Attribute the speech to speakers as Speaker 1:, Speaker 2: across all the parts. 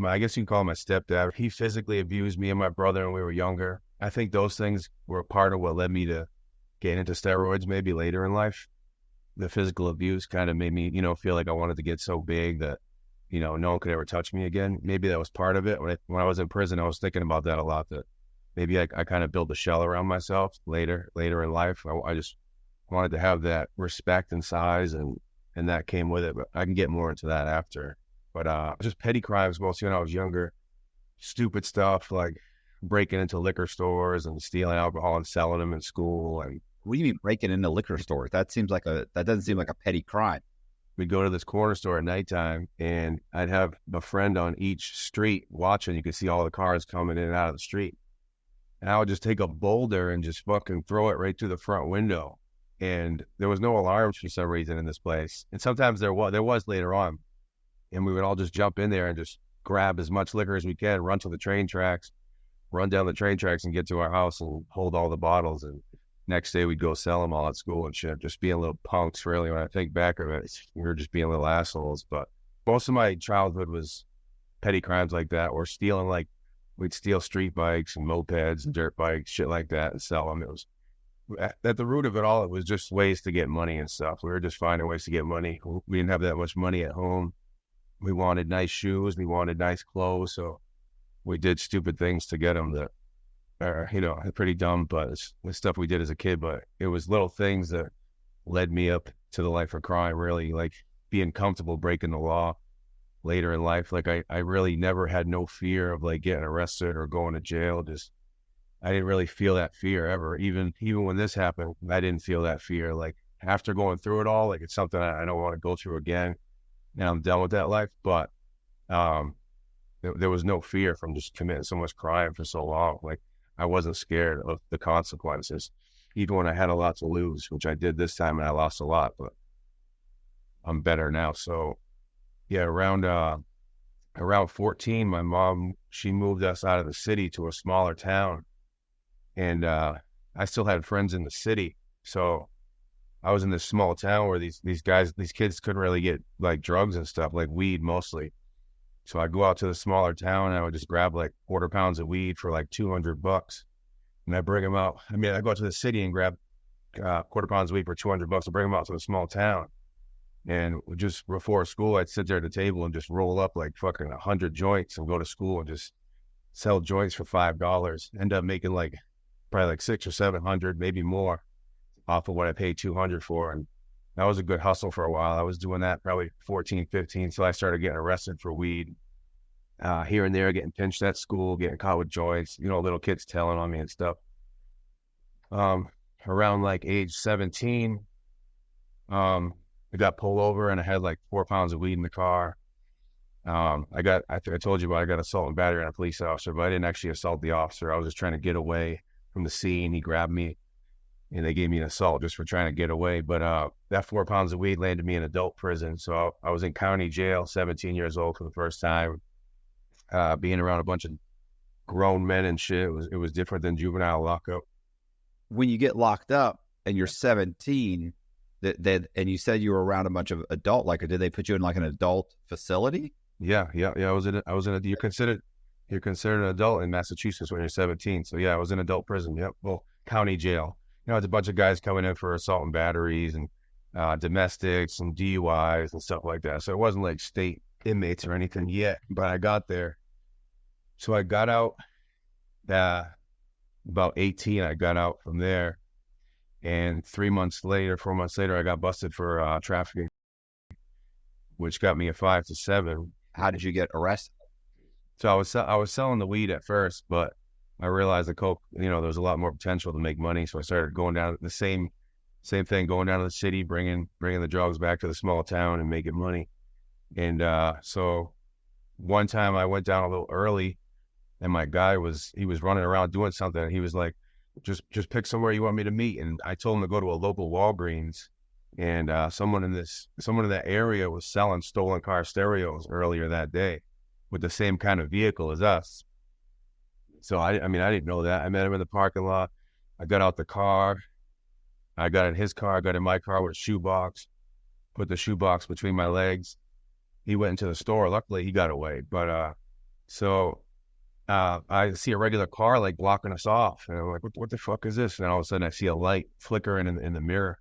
Speaker 1: I guess you can call him my stepdad. He physically abused me and my brother when we were younger. I think those things were a part of what led me to get into steroids maybe later in life. The physical abuse kind of made me, feel like I wanted to get so big that, no one could ever touch me again. Maybe that was part of it. When I was in prison, I was thinking about that a lot, that maybe I kind of built a shell around myself later in life. I just wanted to have that respect and size, and that came with it. But I can get more into that after. But just petty crimes, mostly when I was younger. Stupid stuff like breaking into liquor stores and stealing alcohol and selling them in school. And
Speaker 2: what do you mean breaking into liquor stores? That doesn't seem like a petty crime.
Speaker 1: we'd go to this corner store at nighttime, and I'd have a friend on each street watching. You could see all the cars coming in and out of the street. And I would just take a boulder and just fucking throw it right through the front window. And there was no alarms for some reason in this place. And sometimes there was later on. And we would all just jump in there and just grab as much liquor as we can, run to the train tracks, run down the train tracks and get to our house and hold all the bottles. And next day we'd go sell them all at school and shit, just being little punks, really. When I think back of it, we were just being little assholes. But most of my childhood was petty crimes like that, or stealing, like we'd steal street bikes and mopeds and dirt bikes, shit like that, and sell them. It was, at the root of it all, it was just ways to get money and stuff. We were just finding ways to get money. We didn't have that much money at home. We wanted nice shoes. We wanted nice clothes. So we did stupid things to get them that are, pretty dumb, but it's stuff we did as a kid. But it was little things that led me up to the life of crime, really, like being comfortable breaking the law later in life. Like I really never had no fear of like getting arrested or going to jail. Just, I didn't really feel that fear ever. Even when this happened, I didn't feel that fear. Like after going through it all, like it's something I don't want to go through again. And I'm done with that life. But there was no fear from just committing so much crime for so long. Like I wasn't scared of the consequences, even when I had a lot to lose, which I did this time, and I lost a lot, but I'm better now. So yeah, around 14, my mom, she moved us out of the city to a smaller town. And I still had friends in the city. So I was in this small town where these kids couldn't really get like drugs and stuff, like weed mostly. So I'd go out to the smaller town and I would just grab like quarter pounds of weed for like $200. And I bring them out. I mean, I go out to the city and grab quarter pounds of weed for $200 and bring them out to the small town. And just before school, I'd sit there at the table and just roll up like fucking 100 joints and go to school and just sell joints for $5. End up making like probably like 600 or 700, maybe more, off of what I paid 200 for. And that was a good hustle for a while. I was doing that probably 14, 15. So I started getting arrested for weed here and there, getting pinched at school, getting caught with joints, little kids telling on me and stuff. Around like age 17, I got pulled over and I had like 4 pounds of weed in the car. I think I told you about, I got assault and battery on a police officer, but I didn't actually assault the officer. I was just trying to get away from the scene. He grabbed me and they gave me an assault just for trying to get away. But that 4 pounds of weed landed me in adult prison. So I was in county jail, 17 years old for the first time, being around a bunch of grown men and shit. It was different than juvenile lockup.
Speaker 2: When you get locked up and you're 17, and you said you were around a bunch of adult, like, did they put you in like an adult facility?
Speaker 1: Yeah. You're considered an adult in Massachusetts when you're 17. So yeah, I was in adult prison. Yep. Well, county jail. It's a bunch of guys coming in for assault and batteries and domestics and DUIs and stuff like that. So it wasn't like state inmates or anything yet, but I got there. So I got out about 18. I got out from there. And 4 months later, I got busted for trafficking, which got me a 5 to 7.
Speaker 2: How did you get arrested?
Speaker 1: So I was selling the weed at first, but I realized the coke, there was a lot more potential to make money. So I started going down the same thing, going down to the city, bringing the drugs back to the small town and making money. And so one time I went down a little early, and my guy was running around doing something. And he was like, just pick somewhere you want me to meet. And I told him to go to a local Walgreens. And someone in that area was selling stolen car stereos earlier that day with the same kind of vehicle as us. So I didn't know that. I met him in the parking lot. I got out the car. I got in his car. I got in my car with a shoebox, put the shoebox between my legs. He went into the store. Luckily, he got away. But So I see a regular car like blocking us off, and I'm like, what the fuck is this? And all of a sudden, I see a light flickering in the mirror.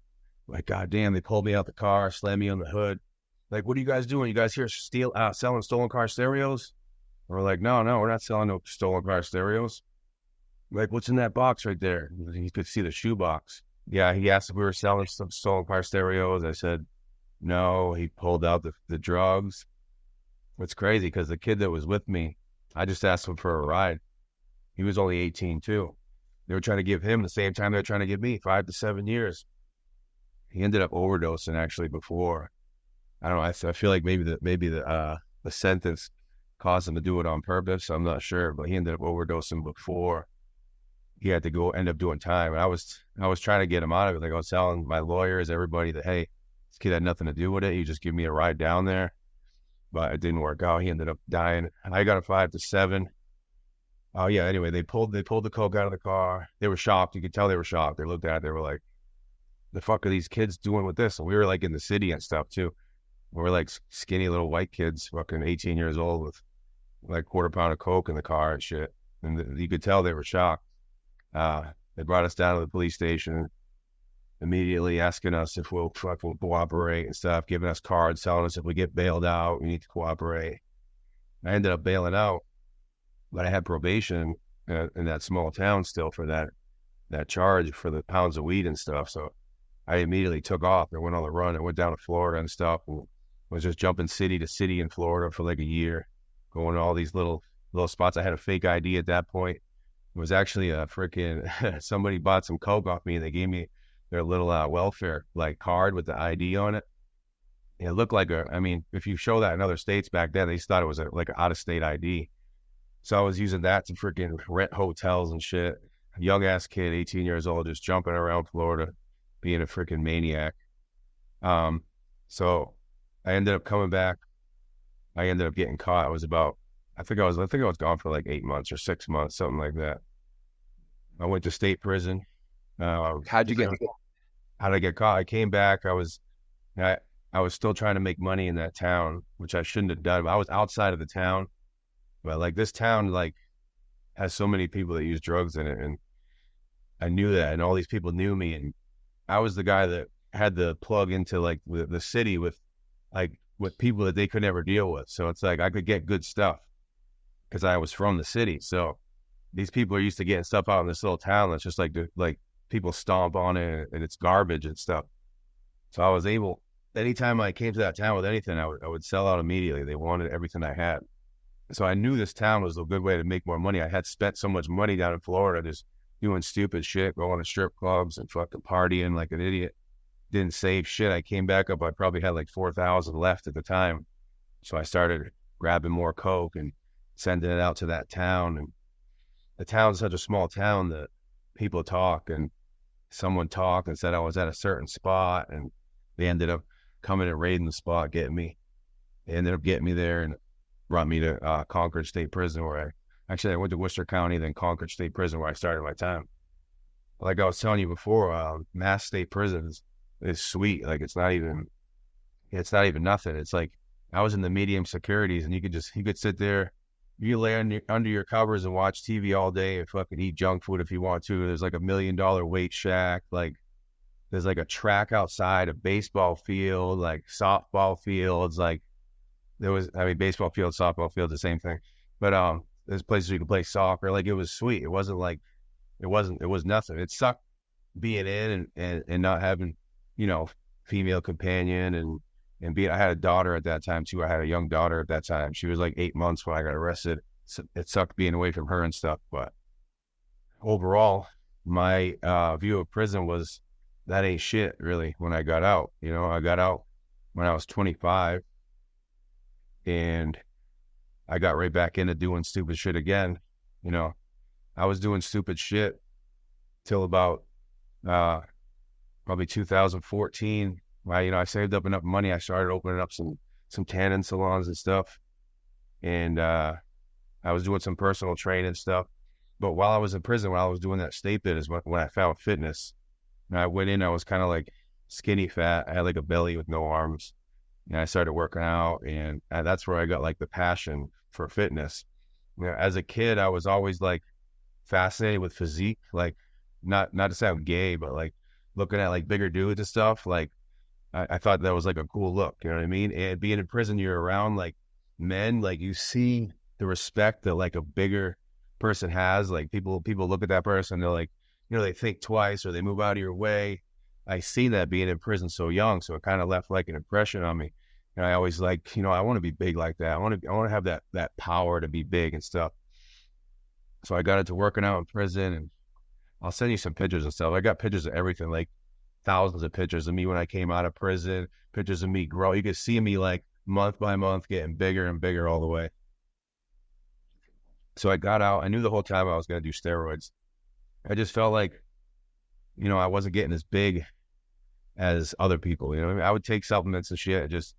Speaker 1: Like, God damn! They pulled me out the car, slammed me on the hood. Like, what are you guys doing? You guys here selling stolen car stereos? And we're like, no, we're not selling no stolen car stereos. Like, what's in that box right there? You could see the shoe box. Yeah, he asked if we were selling some stolen car stereos. I said no. He pulled out the drugs. It's crazy because the kid that was with me, I just asked him for a ride. He was only 18 too. They were trying to give him the same time they were trying to give me, 5 to 7 years. He ended up overdosing actually before. I don't know. I feel like maybe the sentence caused him to do it on purpose. I'm not sure, but he ended up overdosing before he had to go end up doing time. And I was trying to get him out of it. Like I was telling my lawyers, everybody that, hey, this kid had nothing to do with it. You just give me a ride down there. But it didn't work out. He ended up dying. I got a 5 to 7. Oh yeah. Anyway, they pulled the coke out of the car. They were shocked. You could tell they were shocked. They looked at it. They were like, "The fuck are these kids doing with this?" And we were like in the city and stuff too. We were like skinny little white kids, fucking 18 years old with like quarter pound of coke in the car and shit. And you could tell they were shocked. They brought us down to the police station, immediately asking us if we'll fucking cooperate and stuff, giving us cards, telling us if we get bailed out, we need to cooperate. I ended up bailing out, but I had probation in that small town still for that charge for the pounds of weed and stuff. So I immediately took off. I went on the run. I went down to Florida and stuff, and was just jumping city to city in Florida for like a year, going to all these little spots. I had a fake ID at that point. It was actually a freaking somebody bought some coke off me, and they gave me their little welfare like card with the ID on it. It looked like I mean, if you show that in other states back then, they just thought it was like an out of state ID. So I was using that to freaking rent hotels and shit. Young ass kid, 18 years old, just jumping around Florida, being a freaking maniac. So I ended up coming back. I ended up getting caught. I think I was gone for like 8 months or 6 months, something like that. I went to state prison.
Speaker 2: How'd you get?
Speaker 1: How did I get caught? I came back. I was still trying to make money in that town, which I shouldn't have done. I was outside of the town, but like this town, like has so many people that use drugs in it, and I knew that, and all these people knew me, and I was the guy that had the plug into like the city with people that they could never deal with. So it's like I could get good stuff because I was from the city. So these people are used to getting stuff out in this little town that's just like people stomp on it and it's garbage and stuff. So I was able, anytime I came to that town with anything, I would sell out immediately. They wanted everything I had. So I knew this town was a good way to make more money. I had spent so much money down in Florida just doing stupid shit, going to strip clubs and fucking partying like an idiot. Didn't save shit. I came back up. I probably had like 4,000 left at the time. So I started grabbing more coke and sending it out to that town. And the town's such a small town that people talk, and someone talked and said I was at a certain spot, and they ended up coming and raiding the spot, getting me. They ended up getting me there and brought me to Concord State Prison, where I went to Worcester County, then Concord State Prison, where I started my time. Like I was telling you before, Mass State Prisons is sweet. Like it's not even nothing. It's like I was in the medium securities, and you could sit there, you lay under your covers and watch TV all day and fucking eat junk food if you want to. There's like $1 million weight shack. Like there's like a track outside, a baseball field, like softball fields. Like baseball field, softball field, the same thing. But there's places you can play soccer. Like it was sweet. It wasn't like it was nothing. It sucked being in and not having, female companion and I had a daughter at that time too. I had a young daughter at that time. She was like 8 months when I got arrested. So it sucked being away from her and stuff. But overall, my view of prison was that ain't shit really when I got out. I got out when I was 25, and I got right back into doing stupid shit again. I was doing stupid shit till about probably 2014. I saved up enough money. I started opening up some tanning salons and stuff, and I was doing some personal training stuff. But while I was in prison, while I was doing that state bit, is when I found fitness. And I went in, I was kind of like skinny fat. I had like a belly with no arms, and I started working out, and that's where I got like the passion for fitness. And I as a kid, I was always like fascinated with physique, like not to sound gay, but like looking at like bigger dudes and stuff. Like I thought that was like a cool look, you know what I mean? And being in prison, you're around like men, like you see the respect that like a bigger person has. Like people look at that person, they're like, they think twice or they move out of your way. I see that being in prison so young, so it kind of left like an impression on me. And I always like, I want to be big like that. I want to have that power to be big and stuff. So I got into working out in prison, and I'll send you some pictures and stuff. I got pictures of everything, like thousands of pictures of me when I came out of prison, pictures of me grow. You could see me like month by month getting bigger and bigger all the way. So I got out. I knew the whole time I was going to do steroids. I just felt like, I wasn't getting as big as other people. You know what I mean? I would take supplements and shit. Just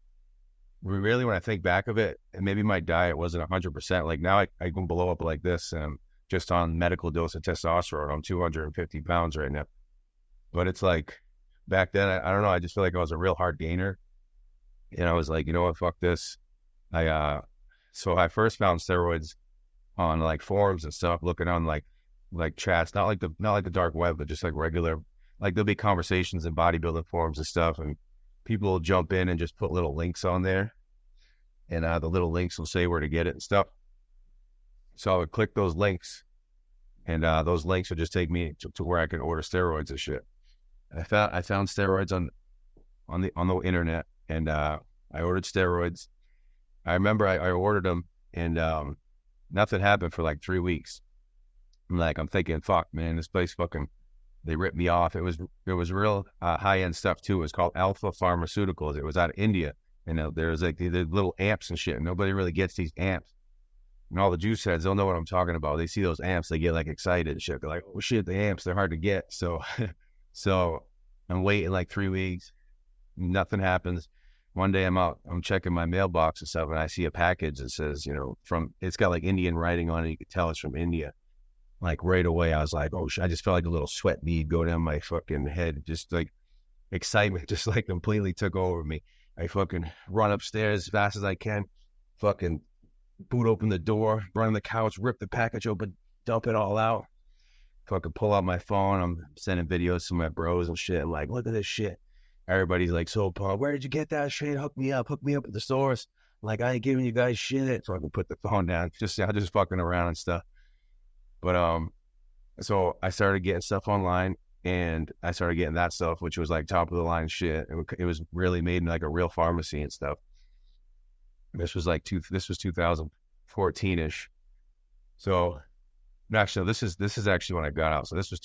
Speaker 1: really, when I think back of it, and maybe my diet wasn't 100%. Like now I can blow up like this, and just on medical dose of testosterone. I'm 250 pounds right now. But it's like back then, I don't know. I just feel like I was a real hard gainer. And I was like, you know what, fuck this. So I first found steroids on like forums and stuff, looking on like chats, not like the dark web, but just like regular, like there'll be conversations in bodybuilding forums and stuff, and people will jump in and just put little links on there, and the little links will say where to get it and stuff. So I would click those links, and those links would just take me to where I could order steroids and shit. I found steroids on the internet, and I ordered steroids. I remember I ordered them, and nothing happened for like 3 weeks. I'm thinking, fuck, man, this place fucking, they ripped me off. It was real high-end stuff too. It was called Alpha Pharmaceuticals. It was out of India. There's like the little amps and shit. Nobody really gets these amps. And all the juice heads, they'll know what I'm talking about. They see those amps, they get like excited and shit. They're like, oh shit, the amps, they're hard to get. So I'm waiting like 3 weeks. Nothing happens. One day I'm checking my mailbox and stuff, and I see a package that says, it's got like Indian writing on it. You could tell it's from India. Like right away, I was like, oh shit, I just felt like a little sweat bead go down my fucking head. Just like excitement just like completely took over me. I fucking run upstairs as fast as I can, fucking boot open the door, run on the couch, rip the package open, dump it all out, fucking pull out my phone. I'm sending videos to my bros and shit. I'm like, look at this shit. Everybody's like, so Paul, where did you get that shit? Hook me up at the source. I'm like, I ain't giving you guys shit. So I can put the phone down. I just fucking around and stuff. But so I started getting stuff online, and I started getting that stuff, which was like top of the line shit. It was really made in like a real pharmacy and stuff. This was 2014 ish. So actually, this is actually when I got out. So this was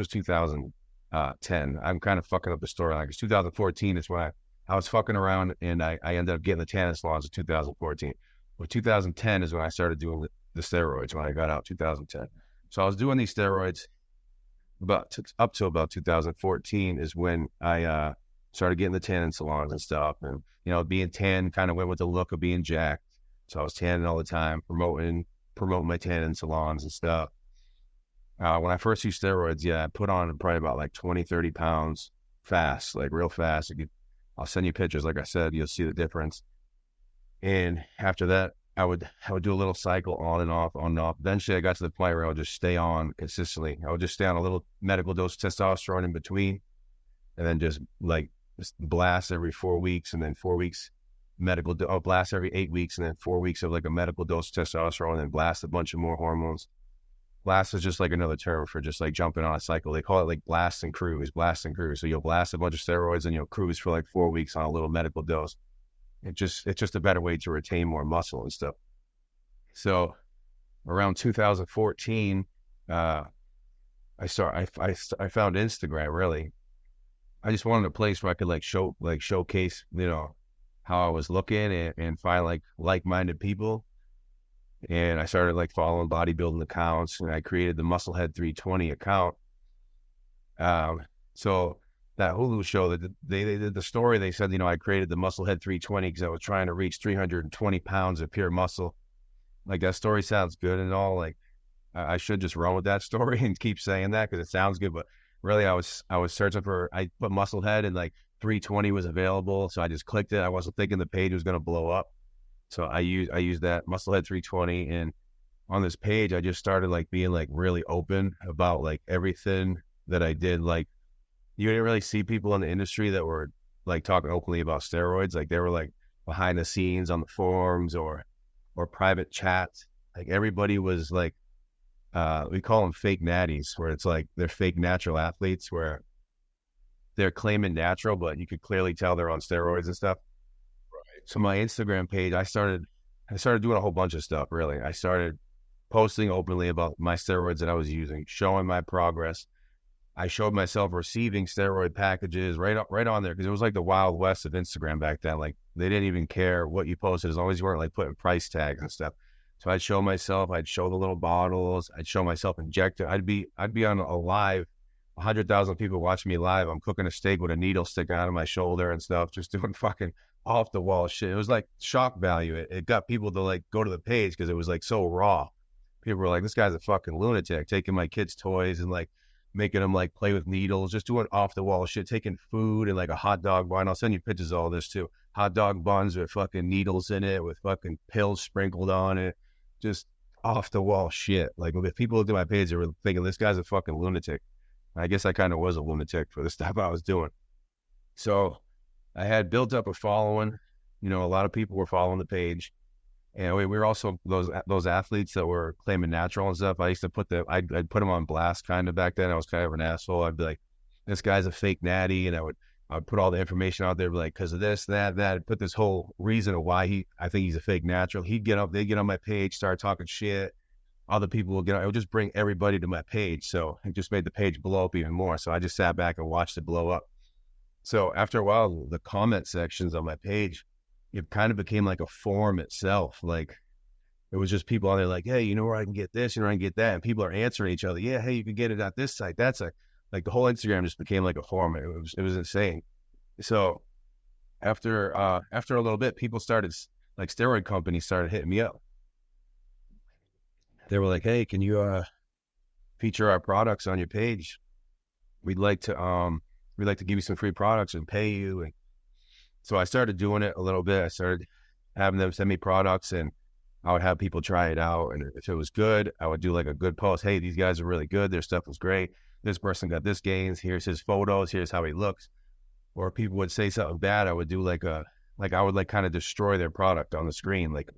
Speaker 1: 2010. I'm kind of fucking up the storyline because 2014 is when I was fucking around, and I ended up getting the tannin salons in 2014. Well, 2010 is when I started doing the steroids when I got out, 2010. So I was doing these steroids up to about 2014 is when I started getting the tannin salons and stuff. And, being tan kind of went with the look of being jacked. So I was tanning all the time, promoting my tannin salons and stuff. When I first used steroids, I put on probably about like 20, 30 pounds fast, like real fast. I'll send you pictures. Like I said, you'll see the difference. And after that, I would do a little cycle on and off. Eventually I got to the point where I would just stay on consistently. I would just stay on a little medical dose of testosterone in between, and then just blast every 4 weeks, and then 4 weeks blast every 8 weeks, and then 4 weeks of like a medical dose of testosterone, and then blast a bunch of more hormones. Blast is just like another term for just like jumping on a cycle. They call it like blast and cruise. So you'll blast a bunch of steroids and you'll cruise for like 4 weeks on a little medical dose. It's just a better way to retain more muscle and stuff. So around 2014, I found Instagram. Really, I just wanted a place where I could showcase, how I was looking and find like-minded people. And I started following bodybuilding accounts, and I created the Musclehead320 account. So that Hulu show that they did the story, they said, I created the Musclehead320 because I was trying to reach 320 pounds of pure muscle. Like, that story sounds good and all. Like, I should just run with that story and keep saying that because it sounds good. But really, I was searching I put Musclehead, and 320 was available. So I just clicked it. I wasn't thinking the page was going to blow up. So I used that Musclehead320, and on this page, I just started like being like really open about like everything that I did. Like you didn't really see people in the industry that were like talking openly about steroids. Like they were like behind the scenes on the forums or private chats. Like everybody was like, we call them fake natties, where it's like they're fake natural athletes where they're claiming natural, but you could clearly tell they're on steroids and stuff. Right. So my Instagram page, I started doing a whole bunch of stuff. Really, I started posting openly about my steroids that I was using, showing my progress. I showed myself receiving steroid packages right on there because it was like the Wild West of Instagram back then. Like they didn't even care what you posted as long as you weren't like putting price tags and stuff. So I'd show myself, I'd show the little bottles, I'd show myself injected. I'd be on a live, 100,000 people watching me live. I'm cooking a steak with a needle sticking out of my shoulder and stuff, just doing fucking off the wall shit. It was like shock value. It got people to like go to the page because it was like so raw. People were like, this guy's a fucking lunatic, taking my kids' toys and like making them like play with needles, just doing off the wall shit, taking food and like a hot dog bun. I'll send you pictures of all this too. Hot dog buns with fucking needles in it, with fucking pills sprinkled on it, just off the wall shit. Like if people looked at my page, they were thinking this guy's a fucking lunatic. I guess I kind of was a lunatic for the stuff I was doing. So I had built up a following. You know, a lot of people were following the page. And we were also those athletes that were claiming natural and stuff. I used to I'd put them on blast kind of back then. I was kind of an asshole. I'd be like, this guy's a fake natty. And I'd put all the information out there, like, because of this, that. I'd put this whole reason of why I think he's a fake natural. They'd get on my page, start talking shit. Other people will it would just bring everybody to my page. So it just made the page blow up even more. So I just sat back and watched it blow up. So after a while, the comment sections on my page, it kind of became like a forum itself. Like it was just people on there like, hey, you know where I can get this, you know where I can get that. And people are answering each other. Yeah, hey, you can get it at this site. That's like the whole Instagram just became like a forum. It was insane. So after a little bit, people started, like steroid companies started hitting me up. They were like, hey, can you feature our products on your page? We'd like to give you some free products and pay you. And so I started doing it a little bit. I started having them send me products and I would have people try it out. And if it was good, I would do like a good post. Hey, these guys are really good. Their stuff was great. This person got this gains. Here's his photos. Here's how he looks. Or people would say something bad. I would do I would kind of destroy their product on the screen. Like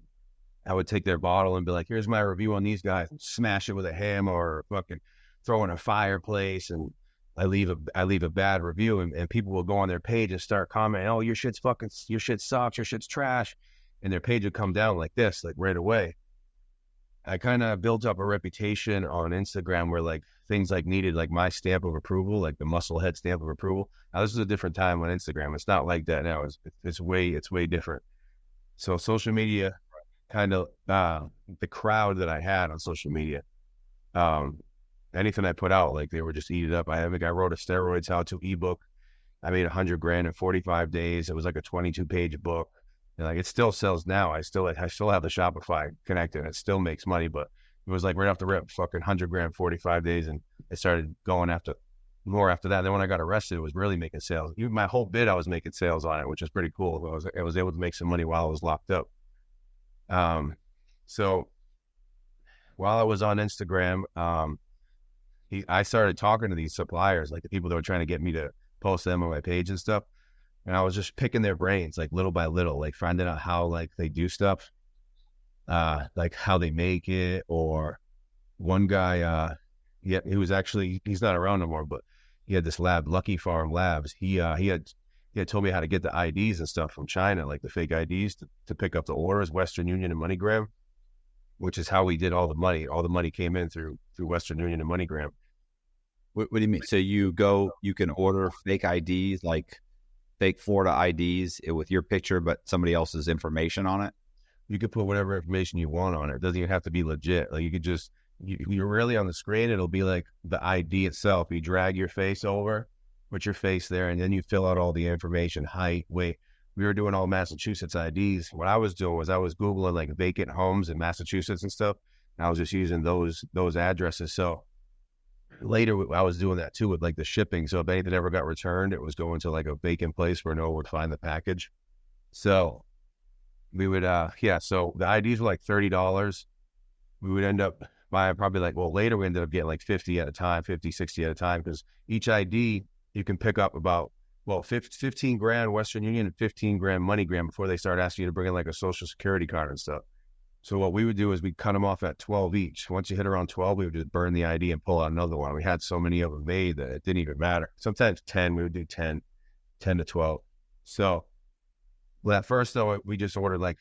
Speaker 1: I would take their bottle and be like, here's my review on these guys, and smash it with a hammer or fucking throw in a fireplace. And I leave a bad review and people will go on their page and start commenting, oh, your shit sucks, your shit's trash. And their page would come down like this, like right away. I kind of built up a reputation on Instagram where like things like needed like my stamp of approval, like the Musclehead stamp of approval. Now this is a different time on Instagram. It's not like that now. It's way different. So social media, kind of the crowd that I had on social media, anything I put out, like they were just eat it up. I wrote a steroids how-to ebook. I made $100,000 in 45 days. It was like a 22-page book. And like it still sells now. I still have the Shopify connected. It still makes money, but it was like right off the rip, fucking $100,000, 45 days, and it started going after more after that. Then when I got arrested, it was really making sales. Even my whole bid, I was making sales on it, which is pretty cool. I was able to make some money while I was locked up. So while I was on Instagram, I started talking to these suppliers, like the people that were trying to get me to post them on my page and stuff. And I was just picking their brains, like little by little, like finding out how like they do stuff, like how they make it. Or one guy, he's not around no more, but he had this lab, Lucky Farm Labs. He had told me how to get the IDs and stuff from China, like the fake IDs to pick up the orders, Western Union and MoneyGram, which is how we did all the money. All the money came in through Western Union and MoneyGram.
Speaker 2: What do you mean? So you can order fake IDs, like fake Florida IDs with your picture, but somebody else's information on it?
Speaker 1: You could put whatever information you want on it. It doesn't even have to be legit. Like you could just, you're really on the screen, it'll be like the ID itself. You drag your face over, put your face there, and then you fill out all the information, height, weight. We were doing all Massachusetts IDs. What I was doing was I was Googling like vacant homes in Massachusetts and stuff. And I was just using those addresses. So later I was doing that too with like the shipping. So if anything ever got returned, it was going to like a vacant place where no one would find the package. So we would, so the IDs were like $30. we would end up buying probably like, well, later we ended up getting like 50 at a time, 50, 60 at a time, because each ID you can pick up about, well, 15 grand Western Union and 15 grand MoneyGram before they start asking you to bring in like a social security card and stuff. So what we would do is we'd cut them off at 12 each. Once you hit around 12, we would just burn the ID and pull out another one. We had so many of them made that it didn't even matter. Sometimes 10, we would do 10 to 12. So well, at first, though, we just ordered like,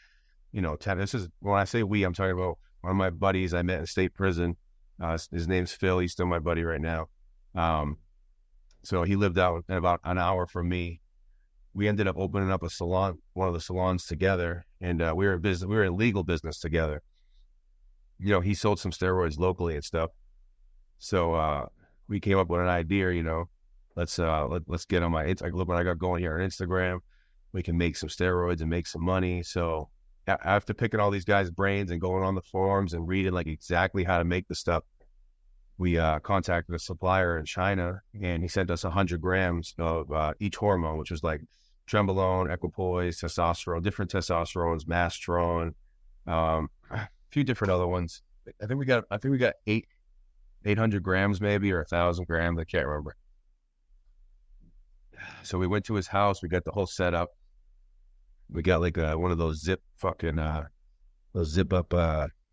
Speaker 1: 10. This is, when I say we, I'm talking about one of my buddies I met in state prison. His name's Phil. He's still my buddy right now. So he lived out about an hour from me. We ended up opening up a salon, one of the salons together, and we were in business. We were in legal business together. He sold some steroids locally and stuff. So we came up with an idea. Let's get on my. Look what I got going here on Instagram. We can make some steroids and make some money. So after picking all these guys' brains and going on the forums and reading like exactly how to make the stuff, we contacted a supplier in China, and he sent us 100 grams of each hormone, which was like Trenbolone, Equipoise, testosterone, different testosterones, Mastrone, a few different other ones. I think we got 800 grams maybe, or 1,000 grams. I can't remember. So we went to his house. We got the whole setup. We got like one of those zip up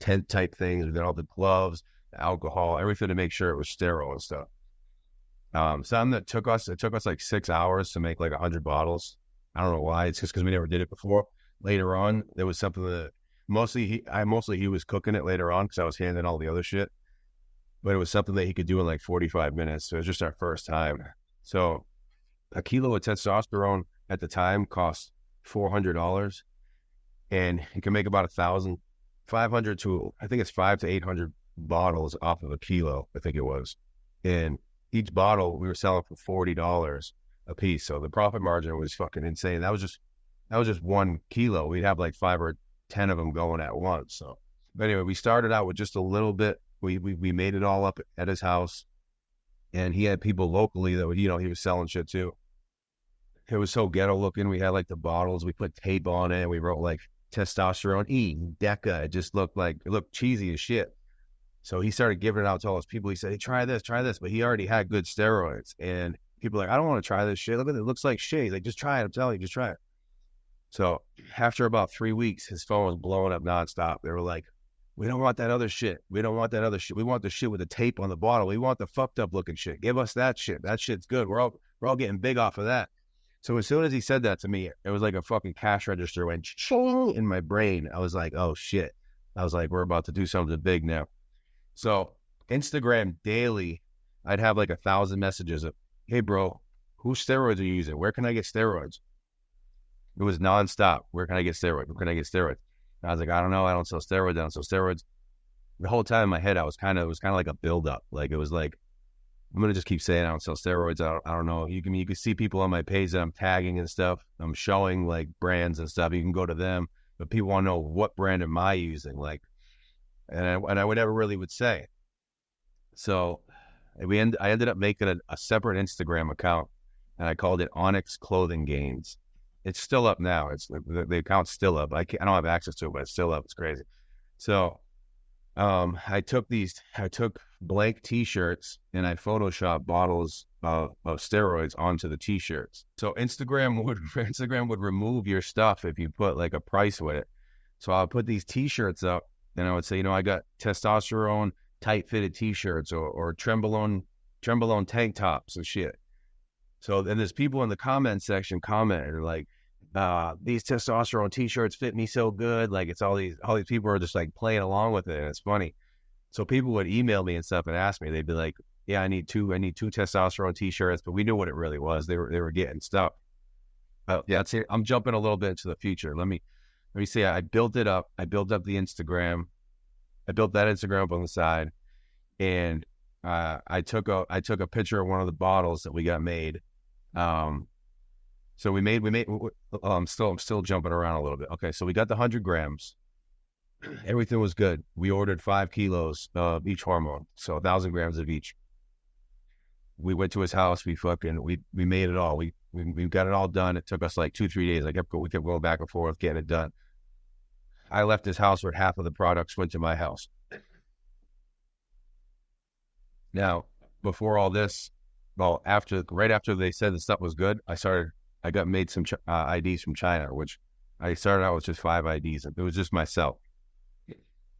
Speaker 1: tent type things. We got all the gloves, the alcohol, everything to make sure it was sterile and stuff. Something that took us like 6 hours to make like 100 bottles. I don't know why. It's just because we never did it before. Later on, there was something that mostly he was cooking it later on because I was handling all the other shit. But it was something that he could do in like 45 minutes. So it was just our first time. So a kilo of testosterone at the time cost $400, and you can make about 1,500 to, I think it's 500 to 800 bottles off of a kilo. I think it was, and each bottle we were selling for $40 a piece. So the profit margin was fucking insane. That was just 1 kilo. We'd have like 5 or 10 of them going at once. So, but anyway, we started out with just a little bit. We made it all up at his house, and he had people locally that would, he was selling shit too. It was so ghetto looking. We had like the bottles, we put tape on it, and we wrote like testosterone E, Deca. It looked cheesy as shit. So he started giving it out to all his people. He said, hey, try this. But he already had good steroids. And people were like, I don't want to try this shit. Look at it. It looks like shit. He's like, just try it. I'm telling you, just try it. So after about 3 weeks, his phone was blowing up nonstop. They were like, we don't want that other shit. We don't want that other shit. We want the shit with the tape on the bottle. We want the fucked up looking shit. Give us that shit. That shit's good. We're all getting big off of that. So as soon as he said that to me, it was like a fucking cash register went in my brain. I was like, oh shit. I was like, we're about to do something big now. So Instagram daily, I'd have like 1,000 messages of, hey bro, whose steroids are you using? Where can I get steroids? It was nonstop. Where can I get steroids? Where can I get steroids? And I was like, I don't know. I don't sell steroids. The whole time in my head, it was kind of like a buildup. Like it was like, I'm going to just keep saying I don't sell steroids. I don't know. You can see people on my page that I'm tagging and stuff. I'm showing like brands and stuff. You can go to them, but people want to know what brand am I using? Like, and I would never really would say. So I ended up making a separate Instagram account, and I called it Onyx Clothing Gains. It's still up now. It's the account's still up. I don't have access to it, but it's still up. It's crazy. So I took blank T-shirts and I photoshopped bottles of steroids onto the T-shirts. So Instagram would remove your stuff if you put like a price with it. So I'll put these T-shirts up, and I would say, I got testosterone tight fitted T-shirts or Trenbolone tank tops and shit. So then there's people in the comment section commenting like, these testosterone T-shirts fit me so good. Like it's all these people are just like playing along with it, and it's funny. So people would email me and stuff and ask me. They'd be like, "Yeah, I need two testosterone T-shirts," but we knew what it really was. They were getting stuff. Yeah, I'm jumping a little bit into the future. Let me say I built it up. I built up the Instagram. I built that Instagram up on the side, and I took a picture of one of the bottles that we got made. So we made. I'm still jumping around a little bit. Okay, so we got the 100 grams. Everything was good. We ordered 5 kilos of each hormone, so 1,000 grams of each. We went to his house. We made it all. We got it all done. It took us like 2-3 days. We kept going back and forth getting it done. I left his house where half of the products went to my house. Now, before all this, well, right after they said the stuff was good, I got made some IDs from China, which I started out with just 5 IDs. It was just myself.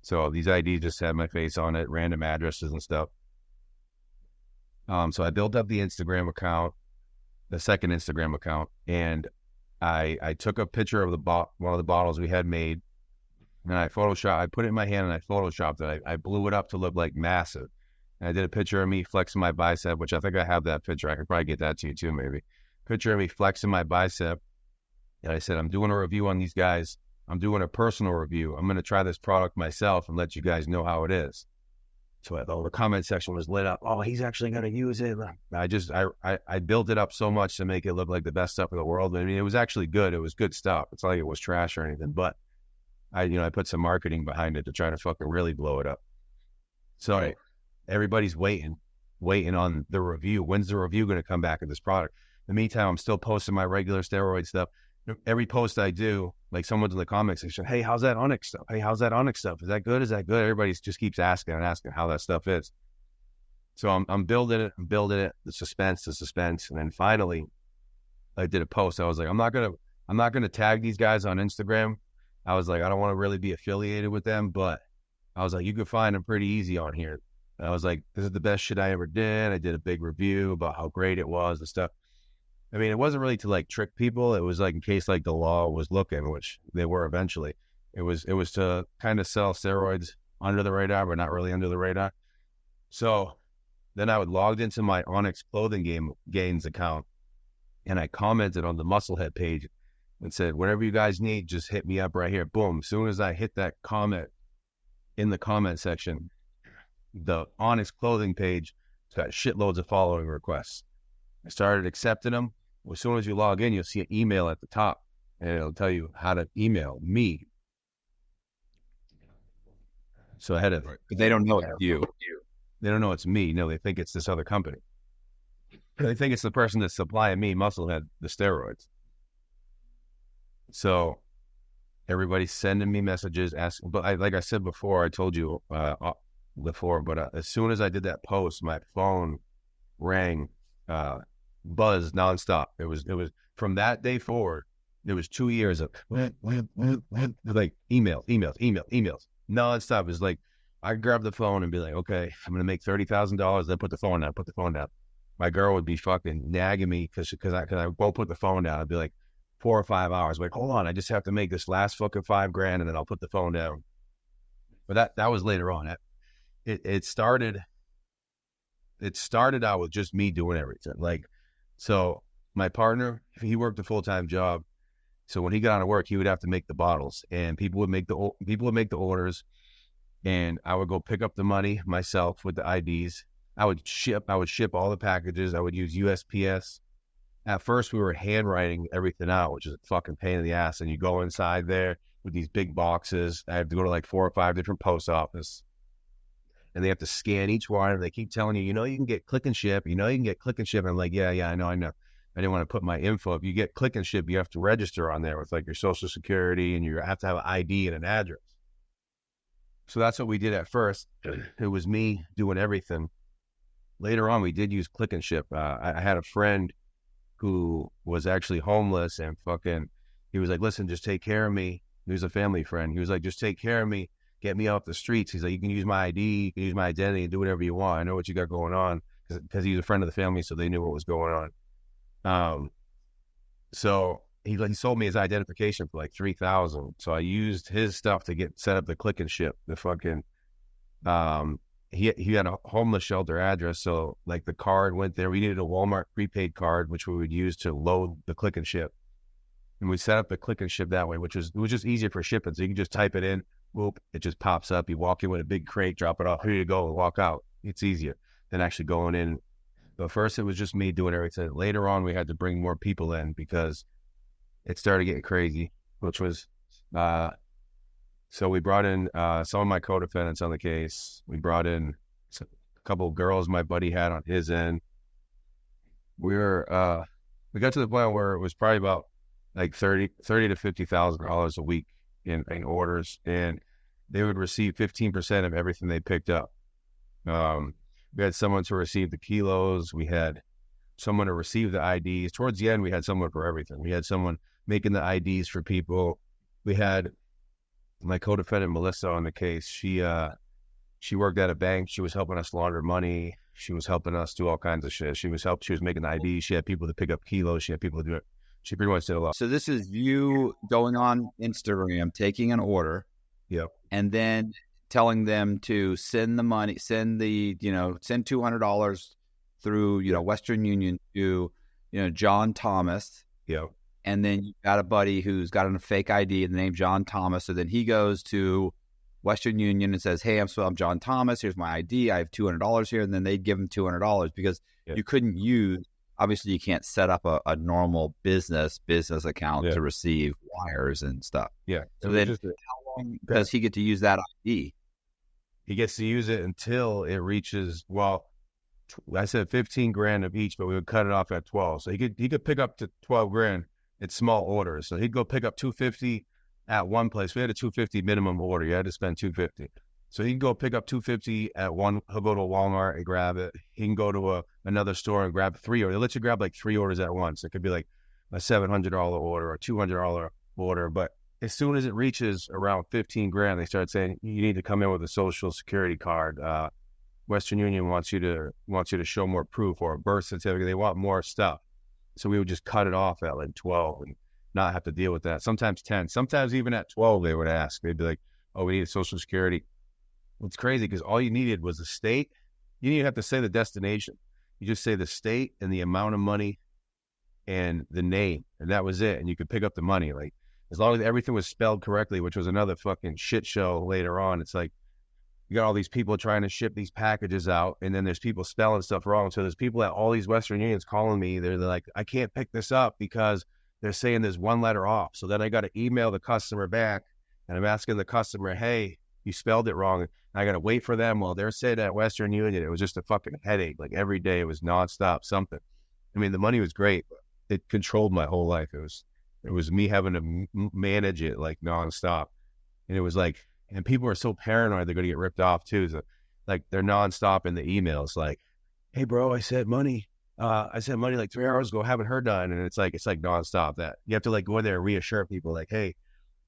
Speaker 1: So these IDs just had my face on it, random addresses and stuff. So I built up the Instagram account, the second Instagram account, and I took a picture of one of the bottles we had made, and I put it in my hand and I photoshopped it. I blew it up to look like massive. And I did a picture of me flexing my bicep, which I think I have that picture. I could probably get that to you too, maybe. Picture of me flexing my bicep. And I said, I'm doing a review on these guys. I'm doing a personal review. I'm going to try this product myself and let you guys know how it is. So the comment section was lit up. Oh, he's actually going to use it. I built it up so much to make it look like the best stuff in the world. I mean, it was actually good. It was good stuff. It's not like it was trash or anything, but I put some marketing behind it to try to fucking really blow it up. So everybody's waiting on the review. When's the review going to come back of this product? In the meantime, I'm still posting my regular steroid stuff. Every post I do, like someone's in the comment section, hey, how's that Onyx stuff? Hey, how's that Onyx stuff? Is that good? Is that good? Everybody just keeps asking how that stuff is. So I'm building it, the suspense. And then finally I did a post. I was like, I'm not gonna tag these guys on Instagram. I was like, I don't want to really be affiliated with them, but I was like, you can find them pretty easy on here. And I was like, this is the best shit I ever did. I did a big review about how great it was and stuff. I mean, it wasn't really to like trick people. It was like in case like the law was looking, which they were eventually. It was to kind of sell steroids under the radar, but not really under the radar. So then I would logged into my Onyx Clothing Gains account, and I commented on the Musclehead page and said, whatever you guys need, just hit me up right here. Boom. As soon as I hit that comment in the comment section, the Onyx Clothing page got shitloads of following requests. I started accepting them. As soon as you log in, you'll see an email at the top, and it'll tell you how to email me. So I had to.
Speaker 2: But they don't know it's you.
Speaker 1: They don't know it's me. No, they think it's this other company. They think it's the person that's supplying me, Musclehead, the steroids. So everybody's sending me messages asking. But like I said before, I told you before. But as soon as I did that post, my phone rang. Buzz nonstop. It was from that day forward. It was 2 years of like emails nonstop. It was like I grab the phone and be like, okay, I'm gonna make $30,000. Then put the phone down. My girl would be fucking nagging me because I won't put the phone down. I'd be like 4 or 5 hours. Like, hold on, I just have to make this last fucking $5,000 and then I'll put the phone down. But that was later on. It started out with just me doing everything. Like, so my partner, he worked a full-time job. So when he got out of work, he would have to make the bottles, and people would make the orders, and I would go pick up the money myself with the IDs. I would ship all the packages. I would use USPS. At first, we were handwriting everything out, which is a fucking pain in the ass. And you go inside there with these big boxes. I had to go to like 4 or 5 different post offices. And they have to scan each one, and they keep telling you, you can get click and ship. You can get click and ship. And I'm like, yeah, I know. I didn't want to put my info. If you get click and ship, you have to register on there with like your social security, and you have to have an ID and an address. So that's what we did at first. It was me doing everything. Later on, we did use click and ship. I had a friend who was actually homeless, and he was like, listen, just take care of me. He was a family friend. He was like, just take care of me. Get me off the streets. He's like, you can use my ID, you can use my identity, and do whatever you want. I know what you got going on, because he was a friend of the family, so they knew what was going on. So he sold me his identification for like $3,000. So I used his stuff to get set up the click and ship. The fucking he had a homeless shelter address, so like the card went there. We needed a Walmart prepaid card, which we would use to load the click and ship, and we set up the click and ship that way, it was just easier for shipping. So you can just type it in. Whoop, it just pops up. You walk in with a big crate, drop it off, here you go, and walk out. It's easier than actually going in. But first, it was just me doing everything. Later on, we had to bring more people in because it started getting crazy, which was, so we brought in some of my co-defendants on the case. We brought in a couple of girls my buddy had on his end. We got to the point where it was probably about like $30,000 to $50,000 a week in orders, and they would receive 15% of everything they picked up. We had someone to receive the kilos. We had someone to receive the IDs. Towards the end, we had someone for everything. We had someone making the IDs for people. We had my co-defendant Melissa on the case. She worked at a bank. She was helping us launder money. She was helping us do all kinds of shit. She was making the IDs. She had people to pick up kilos. She had people to do it. She pretty much did a lot.
Speaker 2: So this is you going on Instagram, taking an order,
Speaker 1: Yep.
Speaker 2: and then telling them to send the money, send $200 through, Western Union to, John Thomas.
Speaker 1: Yep.
Speaker 2: And then you got a buddy who's got a fake ID and the name John Thomas. So then he goes to Western Union and says, hey, I'm John Thomas. Here's my ID. I have $200 here. And then they give him $200 because you couldn't use, obviously you can't set up a normal business account to receive wires and stuff.
Speaker 1: Yeah.
Speaker 2: So then how long does he get to use that ID?
Speaker 1: He gets to use it until it reaches, I said 15 grand of each, but we would cut it off at 12. So he could pick up to 12 grand in small orders. So he'd go pick up 250 at one place. We had a 250 minimum order. You had to spend 250. So he can go pick up 250 at one. He'll go to a Walmart and grab it. He can go to another store and grab 3 orders. They let you grab like 3 orders at once. It could be like a $700 order or $200 order. But as soon as it reaches around 15 grand, they start saying you need to come in with a social security card. Western Union wants you to show more proof, or a birth certificate. They want more stuff. So we would just cut it off at like 12 and not have to deal with that. Sometimes 10, sometimes even at 12, they would ask. They'd be like, oh, we need a social security. It's crazy because all you needed was the state. You didn't even have to say the destination. You just say the state and the amount of money and the name, and that was it. And you could pick up the money. Like, as long as everything was spelled correctly, which was another fucking shit show later on. It's like, you got all these people trying to ship these packages out, and then there's people spelling stuff wrong. So there's people at all these Western Unions calling me. They're like, I can't pick this up because they're saying there's one letter off. So then I got to email the customer back, and I'm asking the customer, hey, you spelled it wrong. And I got to wait for them while they're sitting at Western Union. It was just a fucking headache. Like every day it was nonstop something. I mean, the money was great, but it controlled my whole life. It was me having to manage it like nonstop. And it was like, and people are so paranoid they're going to get ripped off too. So, like, they're nonstop in the emails. Like, hey, bro, I sent money like 3 hours ago. Haven't heard none. And it's like nonstop. That you have to like go in there and reassure people, like, hey,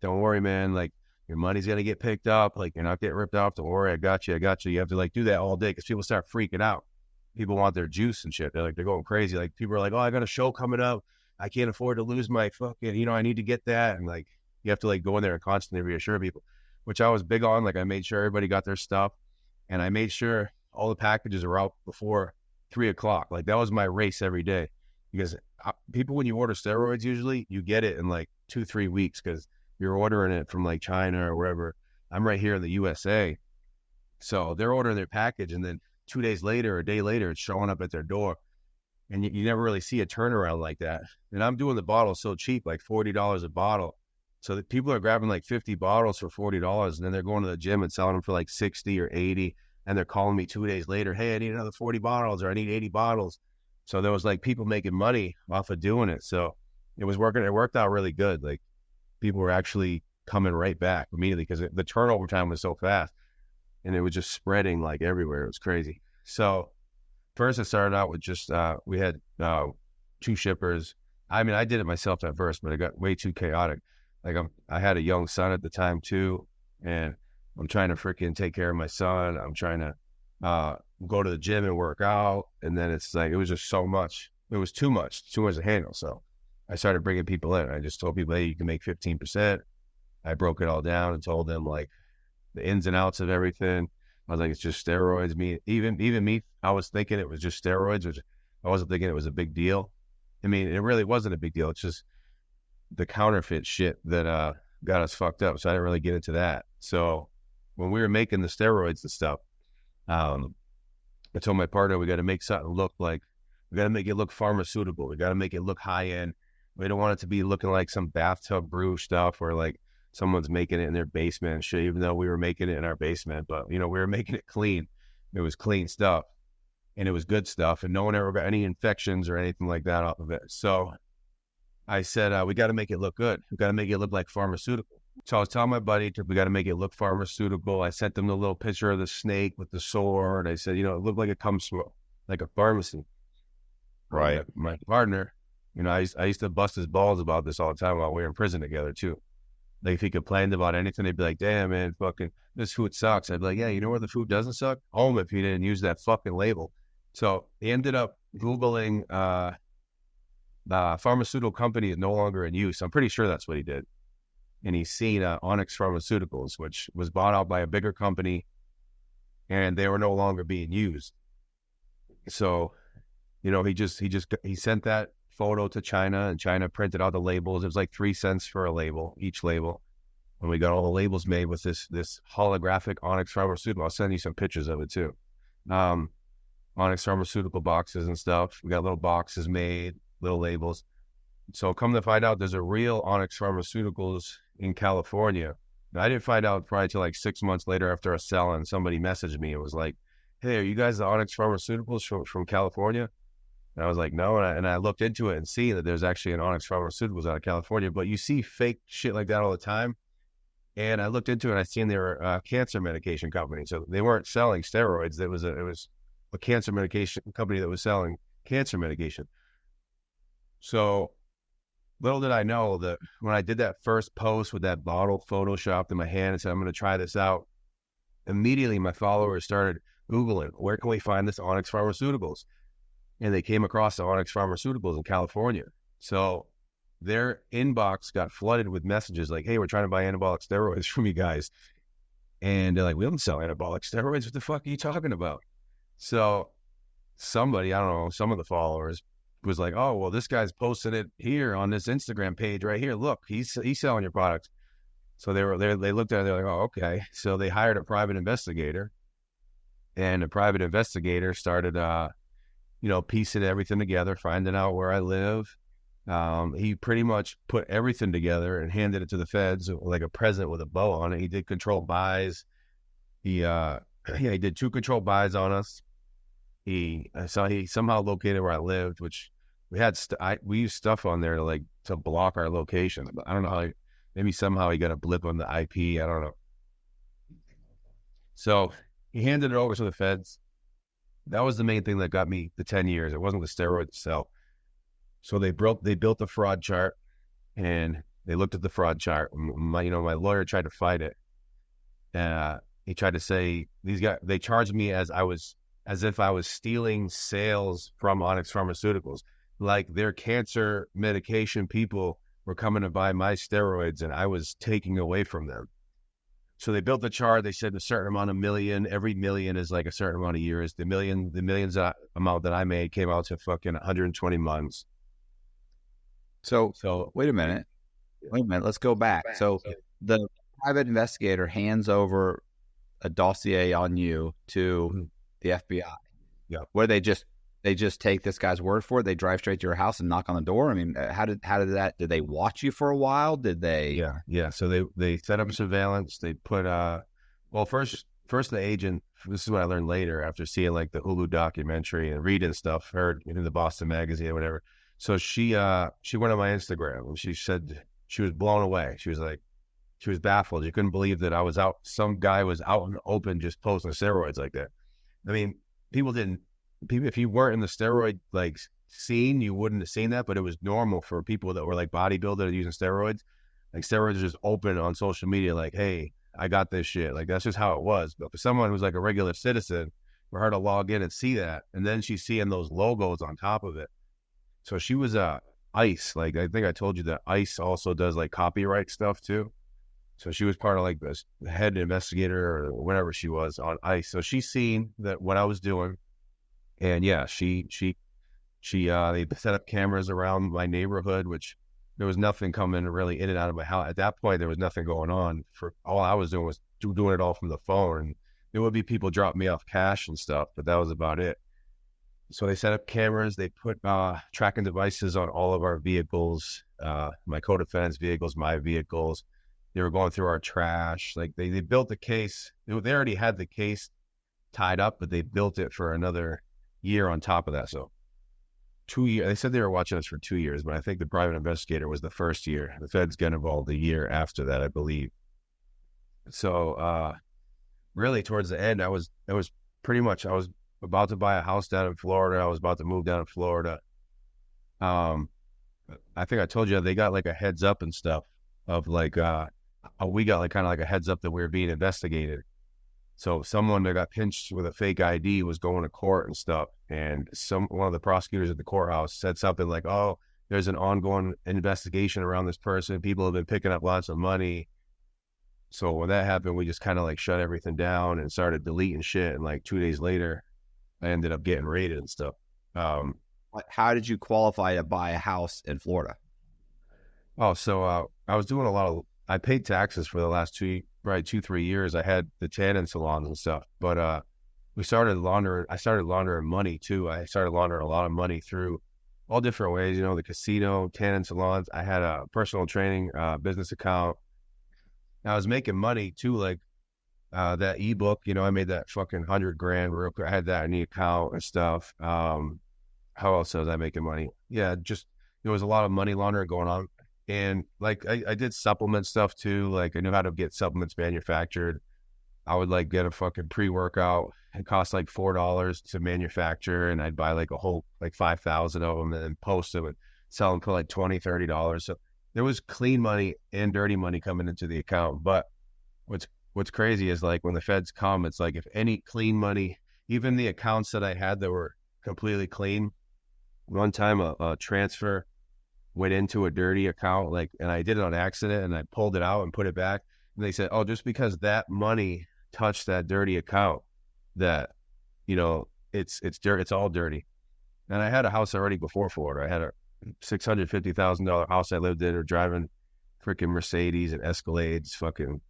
Speaker 1: don't worry, man. Like, your money's going to get picked up. Like, you're not getting ripped off. Don't worry. I got you. You have to like do that all day because people start freaking out. People want their juice and shit. They're going crazy. Like, people are like, oh, I got a show coming up. I can't afford to lose my fucking, I need to get that. And like, you have to like go in there and constantly reassure people, which I was big on. Like, I made sure everybody got their stuff, and I made sure all the packages are out before 3:00. Like, that was my race every day, because people, when you order steroids, usually you get it in like 2-3 weeks because you're ordering it from like China or wherever. I'm right here in the USA. So they're ordering their package, and then 2 days later or a day later, it's showing up at their door. And you never really see a turnaround like that. And I'm doing the bottles so cheap, like $40 a bottle. So that people are grabbing like 50 bottles for $40, and then they're going to the gym and selling them for like 60 or 80. And they're calling me 2 days later, hey, I need another 40 bottles, or I need 80 bottles. So there was like people making money off of doing it. So it was working. It worked out really good. Like, people were actually coming right back immediately because the turnover time was so fast, and it was just spreading like everywhere. It was crazy. So first I started out with just, we had 2 shippers. I mean, I did it myself at first, but it got way too chaotic. Like, I had a young son at the time too, and I'm trying to freaking take care of my son. I'm trying to go to the gym and work out, and then it's like, it was just so much. It was too much to handle. So I started bringing people in. I just told people, hey, you can make 15%. I broke it all down and told them like the ins and outs of everything. I was like, it's just steroids. Even me, I was thinking it was just steroids, which I wasn't thinking it was a big deal. I mean, it really wasn't a big deal. It's just the counterfeit shit that got us fucked up. So I didn't really get into that. So when we were making the steroids and stuff, I told my partner, we got to make something look like, we got to make it look pharmaceutical. We got to make it look high end. We don't want it to be looking like some bathtub brew stuff or like someone's making it in their basement and shit, even though we were making it in our basement. But, we were making it clean. It was clean stuff, and it was good stuff, and no one ever got any infections or anything like that off of it. So I said, we got to make it look good. We got to make it look like pharmaceutical. So I was telling my buddy, we got to make it look pharmaceutical. I sent them the little picture of the snake with the sword. I said, it looked like it comes from like a pharmacy.
Speaker 2: Right.
Speaker 1: My partner, I used to bust his balls about this all the time while we were in prison together too. Like if he complained about anything, they'd be like, damn, man, fucking this food sucks. I'd be like, yeah, you know where the food doesn't suck? Home, if he didn't use that fucking label. So he ended up Googling the pharmaceutical company is no longer in use. I'm pretty sure that's what he did. And he's seen Onyx Pharmaceuticals, which was bought out by a bigger company, and they were no longer being used. So, he sent that photo to China, and China printed out the labels. It was like 3 cents for a label, each label. And we got all the labels made with this holographic Onyx Pharmaceutical. I'll send you some pictures of it too. Onyx Pharmaceutical boxes and stuff. We got little boxes made, little labels. So come to find out, there's a real Onyx Pharmaceuticals in California. And I didn't find out probably till like 6 months later after a sell, and somebody messaged me. It was like, hey, are you guys the Onyx Pharmaceuticals from California? And I was like, no. And I looked into it and see that there's actually an Onyx Pharmaceuticals out of California. But you see fake shit like that all the time. And I looked into it and I seen they were a cancer medication company. So they weren't selling steroids. It was a cancer medication company that was selling cancer medication. So little did I know that when I did that first post with that bottle photoshopped in my hand and said, I'm going to try this out, immediately my followers started Googling, where can we find this Onyx Pharmaceuticals? And they came across the Onyx Pharmaceuticals in California. So their inbox got flooded with messages like, hey, we're trying to buy anabolic steroids from you guys. And they're like, we don't sell anabolic steroids. What the fuck are you talking about? So somebody, I don't know, some of the followers was like, oh, well, this guy's posting it here on this Instagram page right here. Look, he's selling your products. So they looked at it, they're like, oh, okay. So they hired a private investigator, and the private investigator started, piecing everything together, finding out where I live. He pretty much put everything together and handed it to the feds like a present with a bow on it. He did controlled buys. He did 2 controlled buys on us. He somehow located where I lived, which we had. We used stuff on there to block our location. I don't know how. Maybe somehow he got a blip on the IP. I don't know. So he handed it over to the feds. That was the main thing that got me the 10 years. It wasn't the steroid itself. So they built a fraud chart, and they looked at the fraud chart. My lawyer tried to fight it. He tried to say these guys, they charged me as if I was stealing sales from Onyx Pharmaceuticals. Like their cancer medication people were coming to buy my steroids and I was taking away from them. So they built the chart. They said a certain amount of million, every million is like a certain amount of years. The millions amount that I made came out to fucking 120 months.
Speaker 2: So wait a minute. Let's go back. So the private investigator hands over a dossier on you to the FBI.
Speaker 1: Yeah.
Speaker 2: Where they just take this guy's word for it. They drive straight to your house and knock on the door. I mean, how did did they watch you for a while? Did they?
Speaker 1: Yeah. So they set up surveillance. They put, first the agent, this is what I learned later after seeing like the Hulu documentary and reading stuff, heard in the Boston magazine or whatever. So she went on my Instagram and she said she was blown away. She was baffled. She couldn't believe that I was out. Some guy was out in the open just posting steroids like that. I mean, if you weren't in the steroid like scene, you wouldn't have seen that, but it was normal for people that were like bodybuilders using steroids. Like steroids are just open on social media, like, hey, I got this shit. Like that's just how it was. But for someone who's like a regular citizen, for her to log in and see that, and then she's seeing those logos on top of it. So she was ICE. Like I think I told you that ICE also does like copyright stuff too. So she was part of like the head investigator or whatever she was on ICE. So she's seen that what I was doing, and yeah, they set up cameras around my neighborhood, which there was nothing coming really in and out of my house. At that point, there was nothing going on. For all I was doing was doing it all from the phone. And there would be people drop me off cash and stuff, but that was about it. So they set up cameras. They put tracking devices on all of our vehicles, my co-defendants' vehicles, my vehicles. They were going through our trash. Like they built the case. They already had the case tied up, but they built it for another year on top of that. So 2 years. They said they were watching us for 2 years, but I think the private investigator was the first year. The feds got involved the year after that, I believe. So really towards the end, it was pretty much, I was about to buy a house down in Florida. I was about to move down to Florida. Um, I think I told you they got like a heads up and stuff of like, we got like kind of like a heads up that we were being investigated. So someone that got pinched with a fake ID was going to court and stuff. And one of the prosecutors at the courthouse said something like, oh, there's an ongoing investigation around this person. People have been picking up lots of money. So when that happened, we just kind of like shut everything down and started deleting shit. And like 2 days later, I ended up getting raided and stuff.
Speaker 2: How did you qualify to buy a house in Florida?
Speaker 1: So I was doing I paid taxes for the last 2-3 years. I had the tanning salons and stuff, but I started laundering money too. I started laundering a lot of money through all different ways, the casino, tanning salons. I had a personal training business account. I was making money too, like that ebook, I made that fucking $100,000 real quick. I had that in the account and stuff. How else was I making money? Yeah, just there was a lot of money laundering going on. And like I did supplement stuff too. Like I knew how to get supplements manufactured. I would like get a fucking pre-workout. It cost like $4 to manufacture, and I'd buy like a whole like 5,000 of them and then post them and sell them for like $20-$30. So there was clean money and dirty money coming into the account. But what's crazy is like when the feds come, it's like if any clean money, even the accounts that I had that were completely clean, one time a transfer went into a dirty account, and I did it on accident, and I pulled it out and put it back. And they said, oh, just because that money touched that dirty account, that, it's dirt, it's all dirty. And I had a house already before Florida. I had a $650,000 house I lived in, or driving freaking Mercedes and Escalades, fucking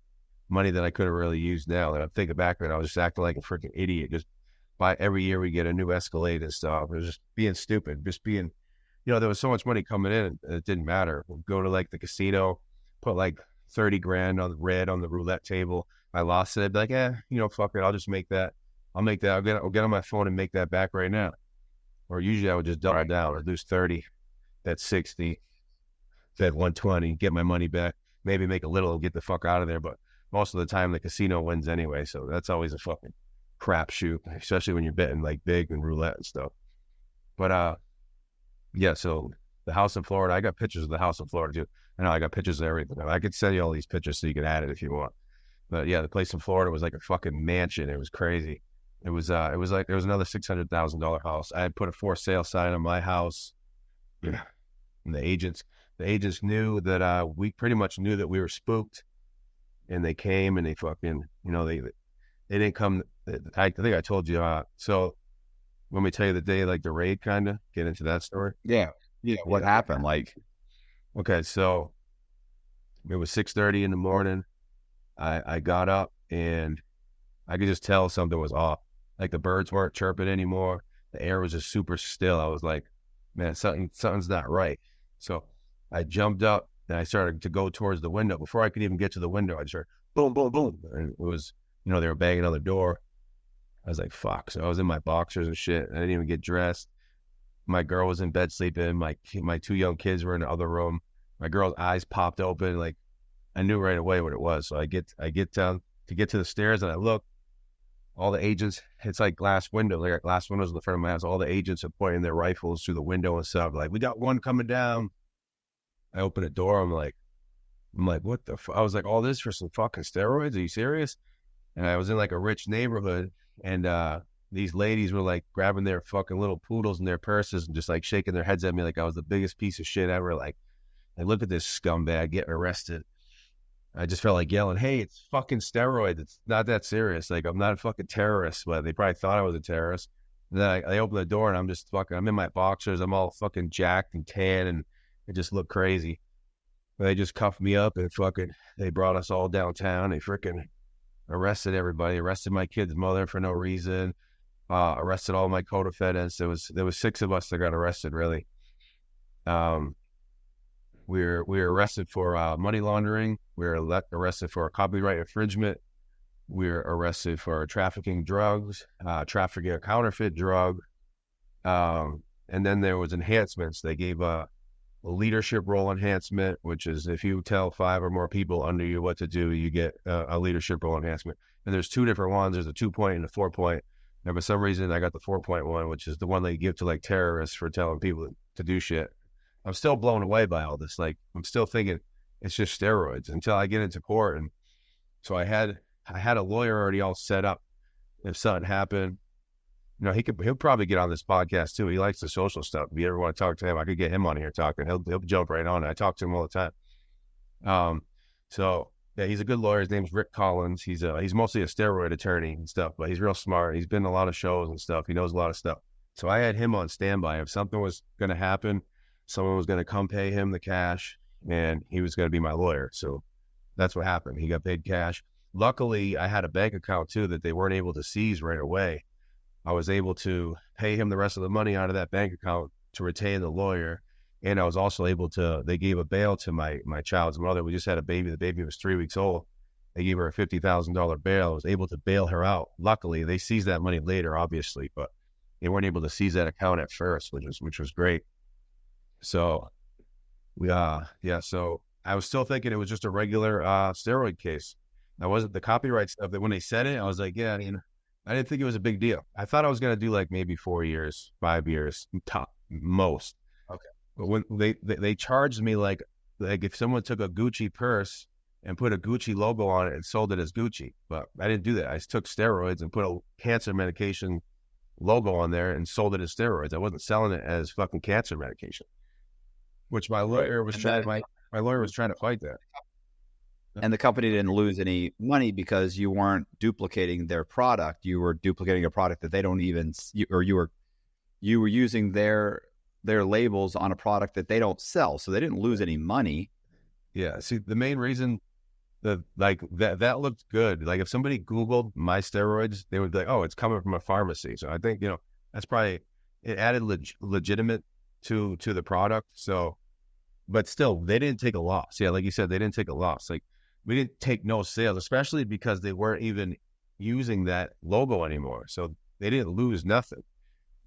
Speaker 1: money that I could have really used now. And I'm thinking back and I was just acting like a freaking idiot. Just every year we get a new Escalade and stuff. It was just being stupid, just being, there was so much money coming in, it didn't matter. We'll go to like the casino, put like 30 grand on the red on the roulette table. I lost it. I'd be like, fuck it. I'll just make that. I'll make that. I'll get on my phone and make that back right now. Or usually I would just double down or lose 30, that's 60, that 120, get my money back, maybe make a little and get the fuck out of there. But most of the time the casino wins anyway. So that's always a fucking crapshoot, especially when you're betting like big and roulette and stuff. But, yeah, so the house in Florida, I got pictures of the house in Florida too. I know I got pictures of everything. I could send you all these pictures so you can add it if you want. But yeah, the place in Florida was like a fucking mansion. It was crazy. It was like there was another $600,000 house. I had put a for sale sign on my house. And the agents knew that we pretty much knew that we were spooked, and they came and they fucking they didn't come. I think I told you. So let me tell you the day, like the raid, kind of get into that story.
Speaker 2: Yeah. What happened? Like,
Speaker 1: okay, so it was 6:30 in the morning. I got up and I could just tell something was off. Like the birds weren't chirping anymore. The air was just super still. I was like, man, something's not right. So I jumped up and I started to go towards the window. Before I could even get to the window, I just heard boom, boom, boom. And it was, they were banging on the door. I was like, fuck. So I was in my boxers and shit. I didn't even get dressed. My girl was in bed sleeping. My two young kids were in the other room. My girl's eyes popped open. Like I knew right away what it was. So I get down to get to the stairs and I look. All the agents, it's like glass windows. They got glass windows in the front of my house. All the agents are pointing their rifles through the window and stuff. Like, we got one coming down. I open the door. I'm like, what the fuck? I was like, all this for some fucking steroids? Are you serious? And I was in like a rich neighborhood, and these ladies were like grabbing their fucking little poodles in their purses and just like shaking their heads at me like I was the biggest piece of shit ever. Like, look at this scumbag getting arrested. I just felt like yelling, hey, it's fucking steroids. It's not that serious. Like, I'm not a fucking terrorist, but they probably thought I was a terrorist. And then I open the door and I'm just fucking, I'm in my boxers. I'm all fucking jacked and tan and it just looked crazy. But they just cuffed me up and fucking, they brought us all downtown. They freaking arrested everybody, arrested my kid's mother for no reason, arrested all my co-defendants. There was 6 of us that got arrested, really. We were arrested for money laundering. We were arrested for copyright infringement. We were arrested for trafficking drugs, trafficking a counterfeit drug. And then there was enhancements. They gave a leadership role enhancement, which is if you tell 5 or more people under you what to do, you get a leadership role enhancement. And there's 2 different ones. There's a 2-point and a 4-point. And for some reason, I got the 4-point one, which is the one they give to like terrorists for telling people to do shit. I'm still blown away by all this. Like, I'm still thinking it's just steroids until I get into court. And so I had a lawyer already all set up. If something happened, you know, he'll probably get on this podcast too. He likes the social stuff. If you ever want to talk to him, I could get him on here talking. He'll jump right on it. I talk to him all the time. So yeah, he's a good lawyer. His name's Rick Collins. He's mostly a steroid attorney and stuff, but he's real smart. He's been in a lot of shows and stuff. He knows a lot of stuff. So I had him on standby. If something was going to happen, someone was going to come pay him the cash, and he was going to be my lawyer. So that's what happened. He got paid cash. Luckily, I had a bank account too that they weren't able to seize right away. I was able to pay him the rest of the money out of that bank account to retain the lawyer. And I was also able to, they gave a bail to my child's mother. We just had a baby. The baby was 3 weeks old. They gave her a $50,000 bail. I was able to bail her out. Luckily, they seized that money later, obviously, but they weren't able to seize that account at first, which was great. So so I was still thinking it was just a regular steroid case. That wasn't the copyright stuff. That when they said it, I was like, yeah, I didn't think it was a big deal. I thought I was going to do like maybe 4 years, 5 years, top most.
Speaker 2: Okay.
Speaker 1: But when they charged me like if someone took a Gucci purse and put a Gucci logo on it and sold it as Gucci, but I didn't do that. I took steroids and put a cancer medication logo on there and sold it as steroids. I wasn't selling it as fucking cancer medication, which my lawyer was trying. My lawyer was trying to fight that.
Speaker 2: And the company didn't lose any money because you weren't duplicating their product. You were duplicating a product that they don't even, or you were using their labels on a product that they don't sell. So they didn't lose any money.
Speaker 1: Yeah. See, the main reason that looked good. Like if somebody Googled my steroids, they would be like, oh, it's coming from a pharmacy. So I think, that's probably, it added legitimate to the product. So, but still, they didn't take a loss. Yeah. Like you said, they didn't take a loss. Like, we didn't take no sales, especially because they weren't even using that logo anymore. So they didn't lose nothing.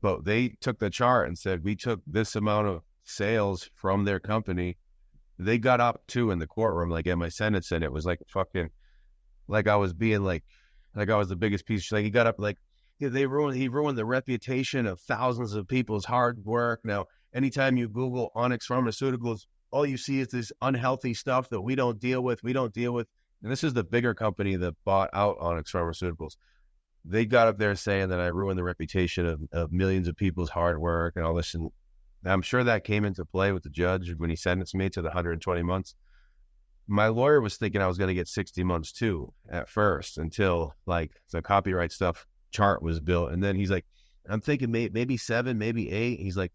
Speaker 1: But they took the chart and said, we took this amount of sales from their company. They got up too in the courtroom, like at my sentencing. It was like fucking, like I was being like I was the biggest piece. Like he got up like, he ruined the reputation of thousands of people's hard work. Now, anytime you Google Onyx Pharmaceuticals, all you see is this unhealthy stuff that we don't deal with. And this is the bigger company that bought out Onyx Pharmaceuticals. They got up there saying that I ruined the reputation of millions of people's hard work and all this. And I'm sure that came into play with the judge when he sentenced me to the 120 months. My lawyer was thinking I was going to get 60 months too at first until like the copyright stuff chart was built. And then he's like, I'm thinking maybe 7, maybe 8. He's like,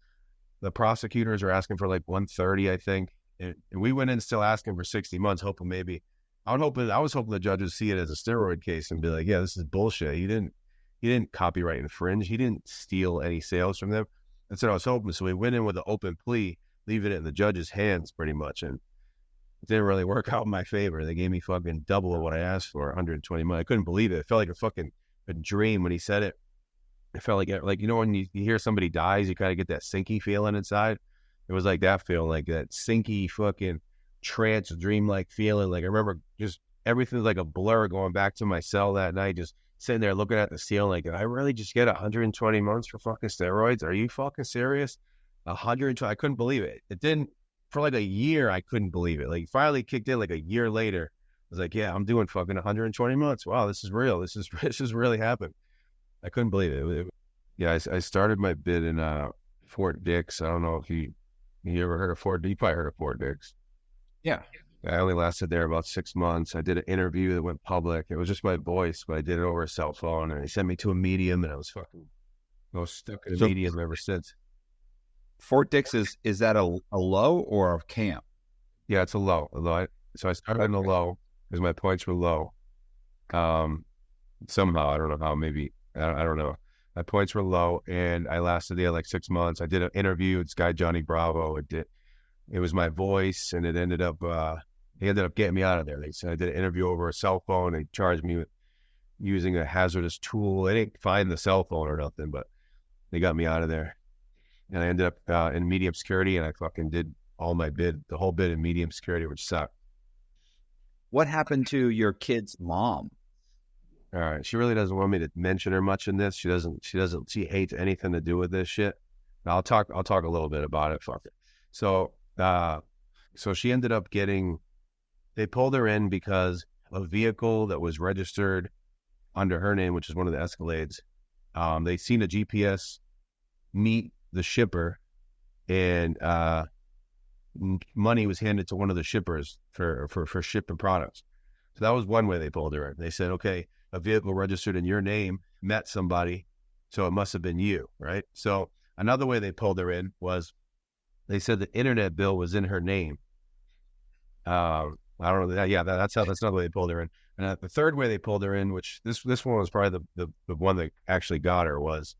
Speaker 1: the prosecutors are asking for like 130, I think. And we went in still asking for 60 months, hoping maybe. I was hoping the judge would see it as a steroid case and be like, yeah, this is bullshit. He didn't copyright infringe. He didn't steal any sales from them. That's what I was hoping. So we went in with an open plea, leaving it in the judge's hands pretty much. And it didn't really work out in my favor. They gave me fucking double of what I asked for, 120 months. I couldn't believe it. It felt like a dream when he said it. It felt like when you hear somebody dies, you kind of get that sinky feeling inside. It was like that feeling, like that sinky fucking trance, dreamlike feeling. Like I remember just everything was like a blur going back to my cell that night, just sitting there looking at the ceiling like, did I really just get 120 months for fucking steroids? Are you fucking serious? 120? I couldn't believe it. It didn't, for like a year, I couldn't believe it. Like finally kicked in like a year later. I was like, yeah, I'm doing fucking 120 months. Wow, this is real. This is really happened. I couldn't believe it. I started my bid in Fort Dix. I don't know if you ever heard of Fort Dix. You probably heard of Fort Dix.
Speaker 2: Yeah.
Speaker 1: I only lasted there about 6 months. I did an interview that went public. It was just my voice, but I did it over a cell phone, and they sent me to a medium, and I was stuck in a medium ever since.
Speaker 2: Fort Dix, is that a low or a camp?
Speaker 1: Yeah, it's a low. So I started in a low because my points were low. Somehow, I don't know how, maybe, I don't know. My points were low, and I lasted there like 6 months. I did an interview with this guy, Johnny Bravo. It was my voice, and it ended up, he ended up getting me out of there. They said I did an interview over a cell phone. They charged me with using a hazardous tool. They didn't find the cell phone or nothing, but they got me out of there. and I ended up in medium security, and I fucking did the whole bid in medium security, which sucked.
Speaker 2: What happened to your kid's mom?
Speaker 1: All right, she really doesn't want me to mention her much in this. She hates anything to do with this shit. I'll talk a little bit about it. Fuck it. So, so she ended up they pulled her in because a vehicle that was registered under her name, which is one of the Escalades, they seen a GPS meet the shipper, and money was handed to one of the shippers for shipping products. So that was one way they pulled her in. They said, okay, a vehicle registered in your name met somebody, so it must have been you, right? So another way they pulled her in was they said the internet bill was in her name. I don't know. Yeah, that's another way they pulled her in. And the third way they pulled her in, which this one was probably the one that actually got her, was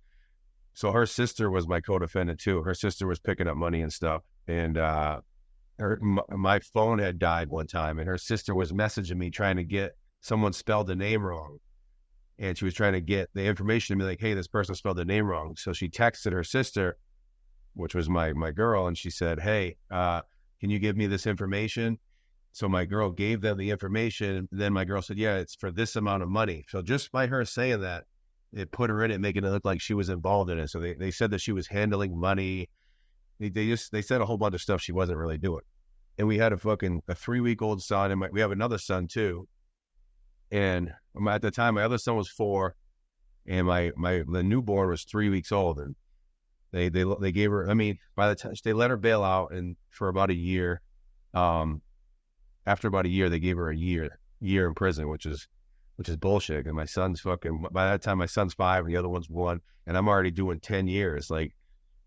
Speaker 1: so her sister was my co-defendant too. Her sister was picking up money and stuff, and my phone had died one time, and her sister was messaging me trying to get someone spelled the name wrong, and she was trying to get the information to be like, hey, this person spelled the name wrong. So she texted her sister, which was my girl, and she said, hey, can you give me this information? So my girl gave them the information, and then my girl said, yeah, it's for this amount of money. So just by her saying that, it put her in it, making it look like she was involved in it. So they said that she was handling money. They said a whole bunch of stuff she wasn't really doing. And we had a 3-week-old son, and we have another son too. And at the time, my other son was 4, and the newborn was 3 weeks old. And they gave her, I mean, by the time they let her bail out, and for about a year, after about a year, they gave her a year in prison, which is bullshit. And my son's by that time, my son's 5 and the other one's 1, and I'm already doing 10 years. Like,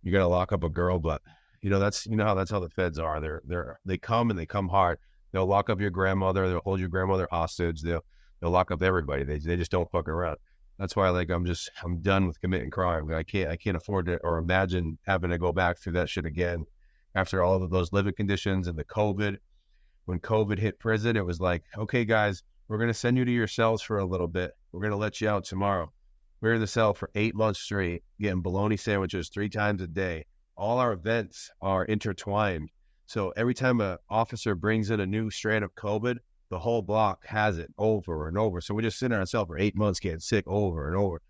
Speaker 1: you got to lock up a girl, but that's how the feds are. They come, and they come hard. They'll lock up your grandmother. They'll hold your grandmother hostage. They'll lock up everybody. They just don't fuck around. That's why, like, I'm done with committing crime. I can't afford to or imagine having to go back through that shit again after all of those living conditions and the COVID. When COVID hit prison, it was like, okay, guys, we're going to send you to your cells for a little bit. We're going to let you out tomorrow. We're in the cell for 8 months straight, getting bologna sandwiches 3 times a day. All our events are intertwined. So every time an officer brings in a new strand of COVID, the whole block has it over and over. So we just sit in our cell for 8 months getting sick over and over.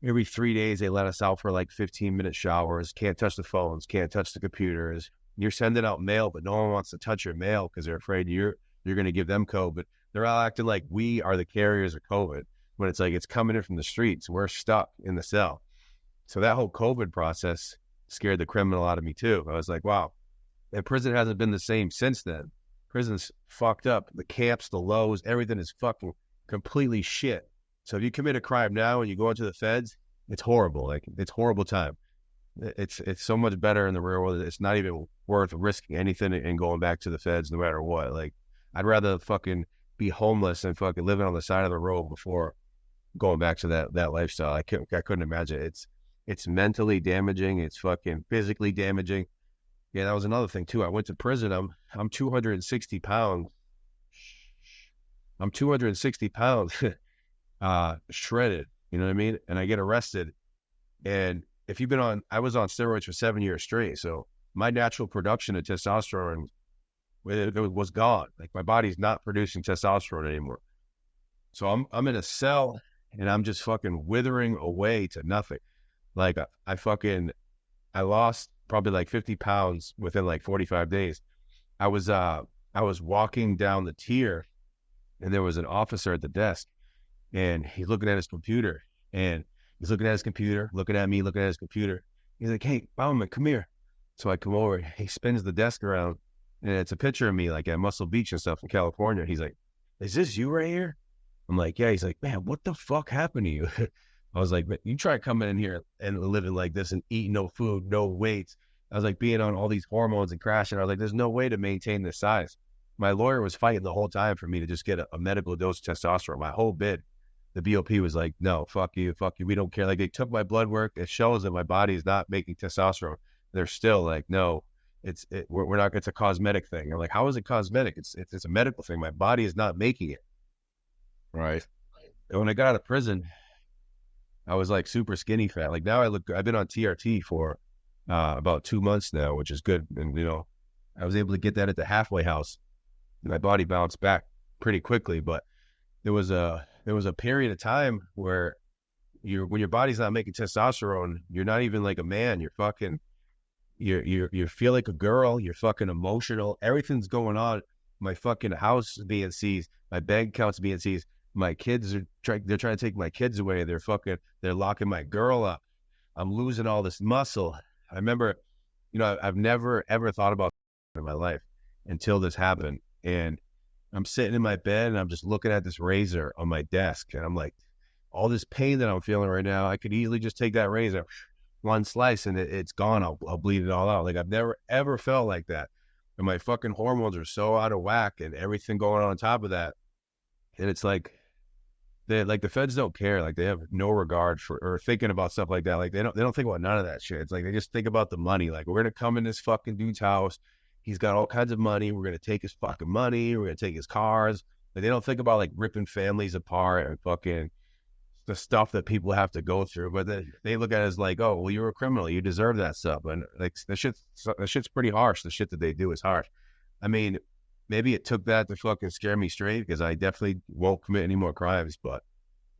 Speaker 1: Every 3 days, they let us out for like 15-minute showers. Can't touch the phones. Can't touch the computers. You're sending out mail, but no one wants to touch your mail because they're afraid you're going to give them COVID. They're all acting like we are the carriers of COVID, when it's like it's coming in from the streets. We're stuck in the cell. So that whole COVID process scared the criminal out of me too. I was like, wow. And prison hasn't been the same since then. Prison's fucked up. The camps, the lows, everything is fucking completely shit. So if you commit a crime now and you go into the feds, it's horrible. Like, it's horrible time. It's so much better in the real world. It's not even worth risking anything and going back to the feds no matter what. Like, I'd rather fucking be homeless and fucking living on the side of the road before going back to that lifestyle. I couldn't imagine. It's mentally damaging. It's fucking physically damaging. Yeah, that was another thing too. I went to prison. I'm 260 pounds. I'm 260 pounds, shredded. You know what I mean? And I get arrested. And I was on steroids for 7 years straight. So my natural production of testosterone, it was gone. Like, my body's not producing testosterone anymore. So I'm in a cell, and I'm just fucking withering away to nothing. Like, I lost probably like 50 pounds within like 45 days. I was walking down the tier, and there was an officer at the desk, and he's looking at his computer, and he's looking at his computer, looking at me, looking at his computer. He's like, hey, Bauman, come here. So I come over, he spins the desk around, and it's a picture of me like at Muscle Beach and stuff in California. He's like, is this you right here? I'm like, yeah. He's like, man, what the fuck happened to you? I was like, you try coming in here and living like this and eating no food, no weights. I was like, being on all these hormones and crashing. I was like, there's no way to maintain this size. My lawyer was fighting the whole time for me to just get a medical dose of testosterone. My whole bid, the BOP was like, no, fuck you. We don't care. Like, they took my blood work. It shows that my body is not making testosterone. They're still like, no, we're not, it's a cosmetic thing. I'm like, how is it cosmetic? It's a medical thing. My body is not making it. Right. And when I got out of prison, I was like super skinny fat. Like, now I've been on TRT for about 2 months now, which is good. And, I was able to get that at the halfway house. My body bounced back pretty quickly, but there was a period of time where when your body's not making testosterone, you're not even like a man. You're fucking, you feel like a girl. You're fucking emotional. Everything's going on. My fucking house is being seized. My bank account's being seized. My kids they're trying to take my kids away. They're locking my girl up. I'm losing all this muscle. I remember, I've never ever thought about in my life until this happened. And I'm sitting in my bed and I'm just looking at this razor on my desk. And I'm like, all this pain that I'm feeling right now, I could easily just take that razor, one slice, and it's gone. I'll bleed it all out. Like, I've never ever felt like that. And my fucking hormones are so out of whack and everything going on top of that. And it's like, the feds don't care. Like, they have no regard for or thinking about stuff like that. Like, they don't think about none of that shit. It's like they just think about the money. Like, we're gonna come in this fucking dude's house. He's got all kinds of money. We're gonna take his fucking money. We're gonna take his cars. Like, they don't think about like ripping families apart and fucking the stuff that people have to go through. But they look at it as like, oh, well, you're a criminal. You deserve that stuff. And like, the shit's pretty harsh. The shit that they do is harsh. I mean, maybe it took that to fucking scare me straight, because I definitely won't commit any more crimes. But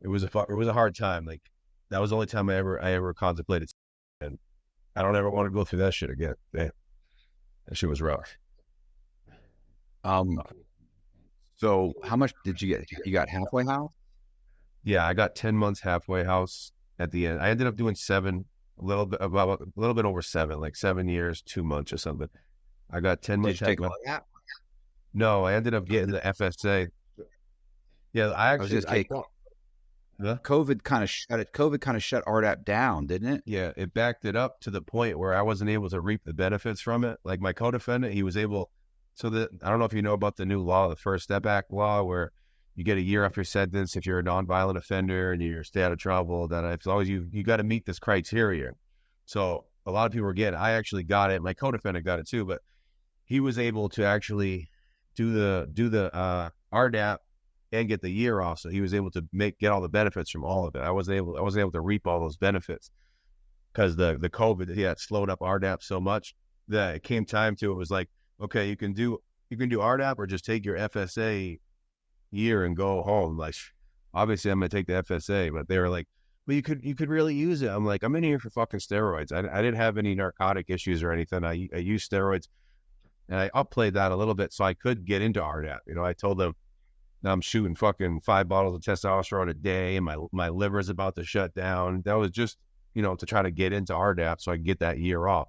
Speaker 1: it was a hard time. Like, that was the only time I ever contemplated. And I don't ever want to go through that shit again. Damn. That shit was rough.
Speaker 2: So how much did you get? You got halfway house?
Speaker 1: Yeah, I got 10 months halfway house at the end. I ended up doing a little bit over 7, like 7 years, 2 months or something. I got 10 months.
Speaker 2: Did you take all that?
Speaker 1: No, I ended up getting the FSA. Yeah, I
Speaker 2: COVID kind of shut it. COVID kind of shut RDAP down, didn't it?
Speaker 1: Yeah, it backed it up to the point where I wasn't able to reap the benefits from it. Like, my co-defendant, he was able. So I don't know if you know about the new law, the First Step Act law, where you get a year off your sentence if you're a nonviolent offender and you're stay out of trouble. That as long as you got to meet this criteria. So a lot of people were getting. I actually got it. My co-defendant got it too, but he was able to actually do the RDAP and get the year off. So he was able to get all the benefits from all of it. I wasn't able to reap all those benefits because the COVID it slowed up RDAP so much that it came time to, it was like, okay, you can do RDAP or just take your FSA year and go home. Like, obviously I'm gonna take the FSA, but they were like, well, you could really use it. I'm like, I'm in here for fucking steroids. I didn't have any narcotic issues or anything. I used steroids, and I upplayed that a little bit so I could get into RDAP. I told them, now I'm shooting fucking 5 bottles of testosterone a day, and my liver's about to shut down. That was just, to try to get into RDAP so I could get that year off.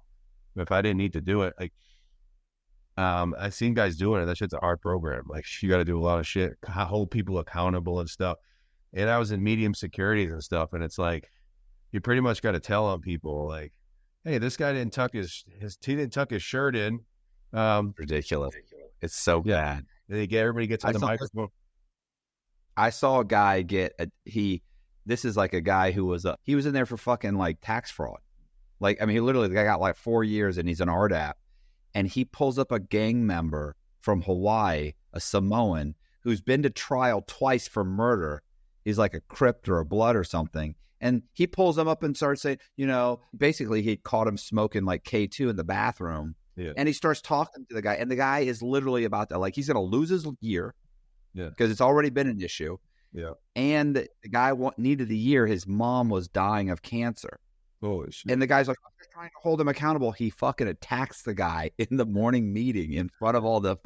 Speaker 1: But if I didn't need to do it, like, I've seen guys doing it. That shit's a hard program. Like, you got to do a lot of shit, hold people accountable and stuff. And I was in medium securities and stuff, and it's like, you pretty much got to tell on people, like, hey, this guy didn't tuck his shirt in.
Speaker 2: Ridiculous. It's so bad.
Speaker 1: And everybody gets on the microphone.
Speaker 2: I saw a guy this is like a guy who he was in there for fucking like tax fraud. Like, I mean, the guy got like 4 years and he's an RDAP, and he pulls up a gang member from Hawaii, a Samoan, who's been to trial twice for murder. He's like a Crip or a Blood or something. And he pulls him up and starts saying, basically he caught him smoking like K2 in the bathroom.
Speaker 1: Yeah.
Speaker 2: And he starts talking to the guy, and the guy is literally about to, like, he's going to lose his year.
Speaker 1: Yeah.
Speaker 2: Because it's already been an issue.
Speaker 1: Yeah.
Speaker 2: And the guy needed the year. His mom was dying of cancer.
Speaker 1: Holy shit.
Speaker 2: And the guy's like, I'm just trying to hold him accountable. He fucking attacks the guy in the morning meeting in front of all the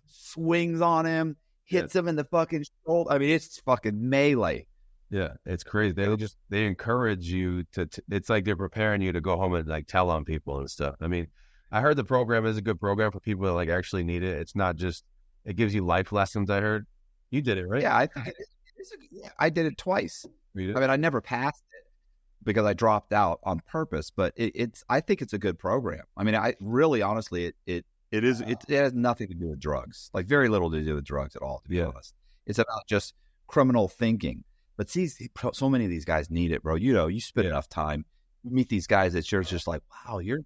Speaker 2: swings on him, hits him in the fucking shoulder. I mean, it's fucking melee.
Speaker 1: Yeah, it's crazy. They encourage you to it's like they're preparing you to go home and like tell on people and stuff. I mean, I heard the program is a good program for people that like actually need it. It's not just, it gives you life lessons. I heard you did it, right?
Speaker 2: Yeah, I think I did it twice. I mean, I never passed it because I dropped out on purpose, but I think it's a good program. I mean, I really, honestly, it has nothing to do with drugs, like very little to do with drugs at all, to be honest. It's about just criminal thinking. But see, so many of these guys need it, bro. You spend enough time, you meet these guys that you're just like, wow, you're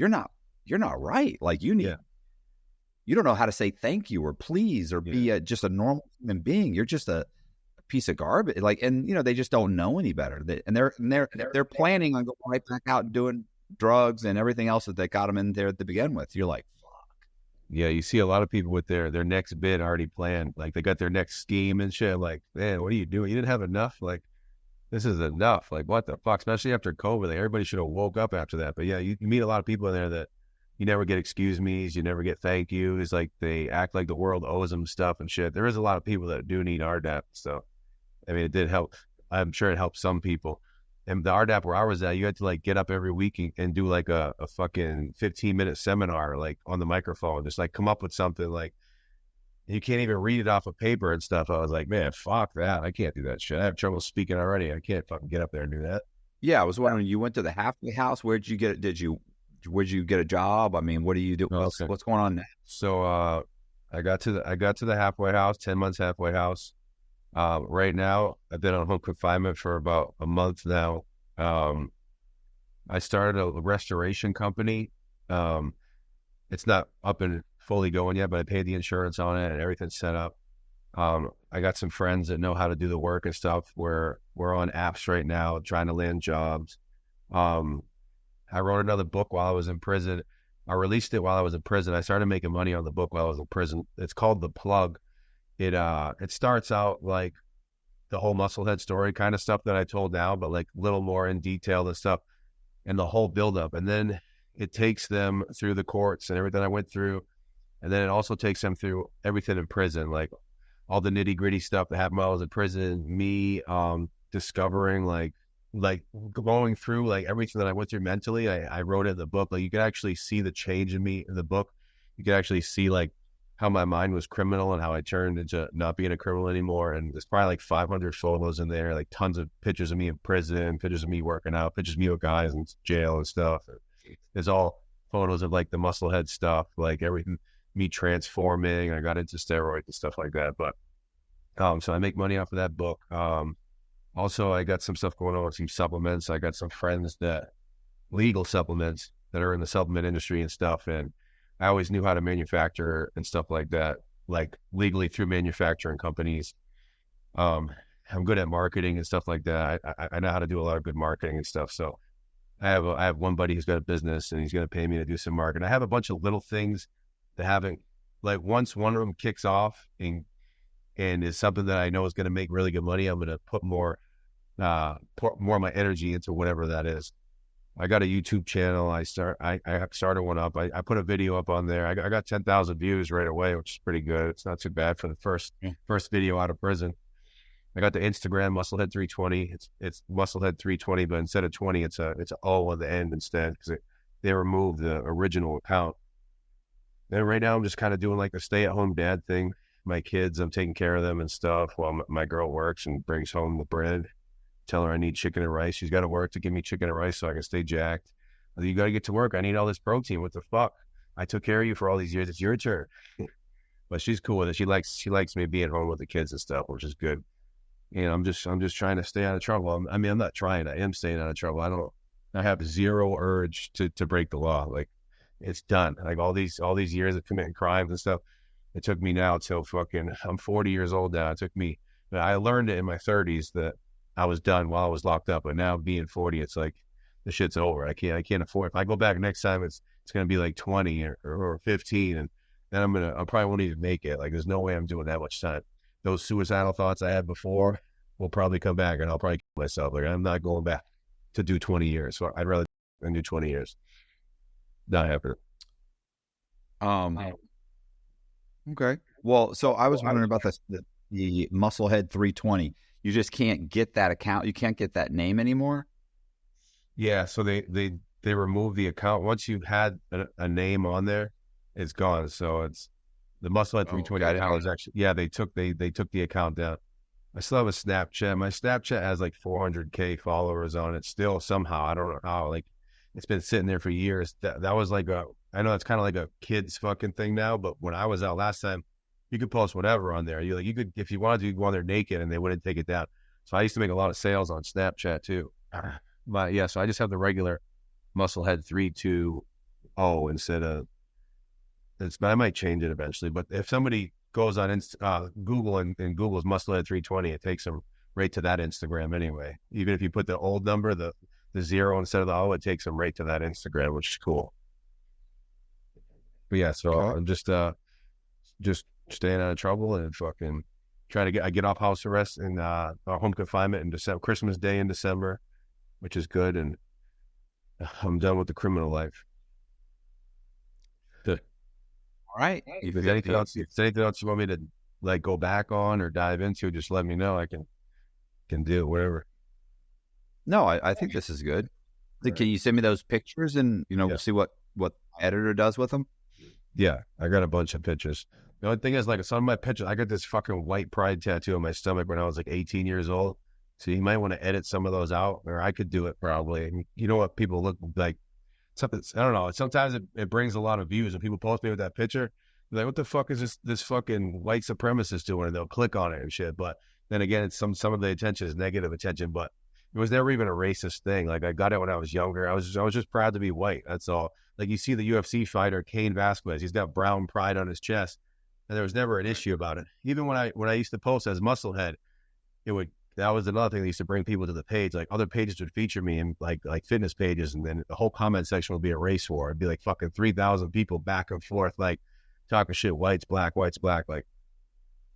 Speaker 2: not right. Like, you don't know how to say thank you or please or be just a normal human being. You're just a piece of garbage. Like, and they just don't know any better. And they're planning on going right back out and doing drugs and everything else that got them in there to begin with. You're like,
Speaker 1: Yeah, you see a lot of people with their next bid already planned. Like, they got their next scheme and shit. Like, man, what are you doing? You didn't have enough? Like, this is enough. Like, what the fuck? Especially after COVID. Like, everybody should have woke up after that. But yeah, you meet a lot of people in there that you never get excuse me's, you never get thank yous. Like, they act like the world owes them stuff and shit. There is a lot of people that do need RDAP. So, I mean, it did help. I'm sure it helped some people. And the RDAP where I was at, you had to like get up every week and do like a fucking 15-minute seminar, like on the microphone, just like come up with something. Like, you can't even read it off of paper and stuff. I was like, man, fuck that. I can't do that shit. I have trouble speaking already. I can't fucking get up there and do that.
Speaker 2: yeah, I was wondering, you went to the halfway house. Where'd you get it? Where'd you get a job? I mean, what do you do?
Speaker 1: Okay.
Speaker 2: What's going on now?
Speaker 1: So I got to the halfway house, 10 months halfway house. Right now, I've been on home confinement for about a month now. I started a restoration company. It's not up and fully going yet, but I paid the insurance on it and everything's set up. I got some friends that know how to do the work and stuff. We're on apps right now trying to land jobs. I wrote another book while I was in prison. I released it while I was in prison. I started making money on the book while I was in prison. It's called The Plug. It starts out like the whole Musclehead story kind of stuff that I told now, but like a little more in detail and stuff and the whole buildup. And then it takes them through the courts and everything I went through. And then it also takes them through everything in prison, like all the nitty gritty stuff that happened while I was in prison, me discovering like going through like everything that I went through mentally. I wrote it in the book. Like, you could actually see the change in me in the book. You could actually see like how my mind was criminal and how I turned into not being a criminal anymore. And there's probably like 500 photos in there, like tons of pictures of me in prison, pictures of me working out, pictures of me with guys in jail and stuff. There's all photos of like the Musclehead stuff, like everything, me transforming. I got into steroids and stuff like that. But so I make money off of that book. Also, I got some stuff going on with some supplements. I got some friends that legal supplements that are in the supplement industry and stuff. And I always knew how to manufacture and stuff like that, like legally through manufacturing companies. I'm good at marketing and stuff like that. I know how to do a lot of good marketing and stuff. So I have one buddy who's got a business and he's going to pay me to do some marketing. I have a bunch of little things that haven't, like, once one of them kicks off and is something that I know is going to make really good money, I'm going to put more of my energy into whatever that is. I got a YouTube channel. I started one up. I put a video up on there. I got 10,000 views right away, which is pretty good. It's not too bad for the first video out of prison. I got the Instagram Musclehead320. It's Musclehead320, but instead of 20, it's a O on the end instead, because they removed the original account. And right now I'm just kind of doing like a stay-at-home dad thing. My kids, I'm taking care of them and stuff while my girl works and brings home the bread. Tell her I need chicken and rice. She's got to work to give me chicken and rice so I can stay jacked. You got to get to work. I need all this protein. What the fuck? I took care of you for all these years. It's your turn. But she's cool with it. She likes me being home with the kids and stuff, which is good. You know, I'm just trying to stay out of trouble. I'm not trying. I am staying out of trouble. I have zero urge to break the law. Like, it's done. Like, all these years of committing crimes and stuff. It took me now till I'm 40 years old now. I learned it in my 30s that I was done while I was locked up, but now being 40, it's like the shit's over. I can't afford. If I go back next time, it's going to be like 20 or 15, and then I probably won't even make it. Like, there's no way I'm doing that much time. Those suicidal thoughts I had before will probably come back, and I'll probably kill myself. Like, I'm not going back to do 20 years. So I'd rather do 20 years. Not happening.
Speaker 2: Okay. Well, so I was wondering about the Musclehead320. You just can't get that account. You can't get that name anymore.
Speaker 1: Yeah. So they removed the account. Once you've had a name on there, it's gone. So it's the Musclehead320 account is actually, yeah, they took the account down. I still have a Snapchat. My Snapchat has like 400K followers on it still somehow. I don't know how. Like, it's been sitting there for years. That was like I know it's kind of like a kid's fucking thing now, but when I was out last time, you could post whatever on there. You could, if you wanted to, you could go on there naked and they wouldn't take it down. So I used to make a lot of sales on Snapchat too. But yeah, so I just have the regular Musclehead320 instead of I might change it eventually. But if somebody goes on Google and Google's Musclehead320, it takes them right to that Instagram anyway. Even if you put the old number, the the 0 instead of the O, it takes them right to that Instagram, which is cool. But yeah, so I'm just staying out of trouble and fucking trying to I get off house arrest and home confinement in December, Christmas Day in December, which is good, and I'm done with the criminal life.
Speaker 2: All right.
Speaker 1: If there's anything else you want me to like go back on or dive into, just let me know. I can do it, whatever.
Speaker 2: No, I think this is good. Can you send me those pictures and we'll see what my editor does with them?
Speaker 1: Yeah, I got a bunch of pictures. The only thing is, like, some of my pictures, I got this fucking white pride tattoo on my stomach when I was like 18 years old. So you might want to edit some of those out, or I could do it probably. And you know what people look like? Something, I don't know. Sometimes it brings a lot of views, and people post me with that picture. They're like, what the fuck is this fucking white supremacist doing? And they'll click on it and shit. But then again, it's some of the attention is negative attention, but it was never even a racist thing. Like, I got it when I was younger. I was just proud to be white. That's all. Like, you see the UFC fighter Cain Vasquez, he's got brown pride on his chest, and there was never an issue about it. Even when I used to post as Musclehead, that was another thing that used to bring people to the page. Like, other pages would feature me in like fitness pages, and then the whole comment section would be a race war. It'd be like fucking 3,000 people back and forth, like talking shit, white's black. Like,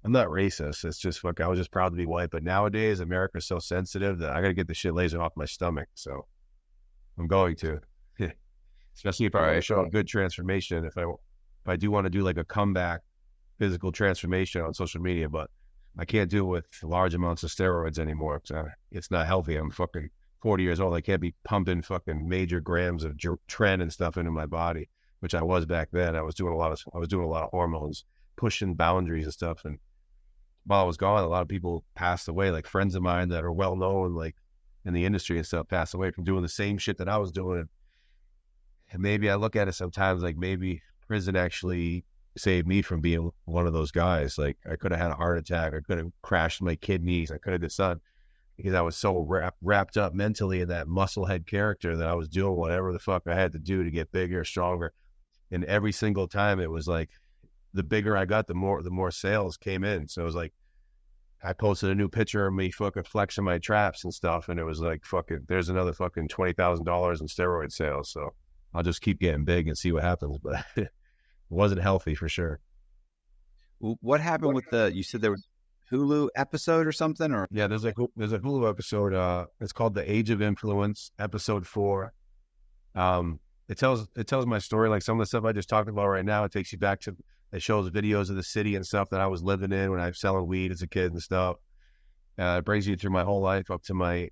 Speaker 1: I'm not racist. It's just I was just proud to be white. But nowadays, America's so sensitive that I got to get the shit lasered off my stomach. So I'm going to, especially if I want to show a good transformation. If I do want to do like a comeback physical transformation on social media, but I can't do it with large amounts of steroids anymore. It's not healthy. I'm fucking 40 years old. I can't be pumping fucking major grams of tren and stuff into my body, which I was back then. I was doing a lot of hormones, pushing boundaries and stuff. And while I was gone, a lot of people passed away, like friends of mine that are well known, like in the industry and stuff, passed away from doing the same shit that I was doing. And maybe I look at it sometimes like maybe prison actually saved me from being one of those guys. Like, I could have had a heart attack. I could have crashed my kidneys. I could have done because I was so wrapped up mentally in that musclehead character that I was doing whatever the fuck I had to do to get bigger, stronger. And every single time it was like, the bigger I got, the more sales came in. So it was like, I posted a new picture of me fucking flexing my traps and stuff, and it was like, fucking, there's another fucking $20,000 in steroid sales. So I'll just keep getting big and see what happens. But it wasn't healthy for sure.
Speaker 2: What happened with you said there was Hulu episode or something? Or
Speaker 1: yeah, there's a Hulu episode. It's called The Age of Influence, episode 4. It tells my story, like some of the stuff I just talked about right now. It takes you back to, it shows videos of the city and stuff that I was living in when I was selling weed as a kid and stuff. It brings you through my whole life up to my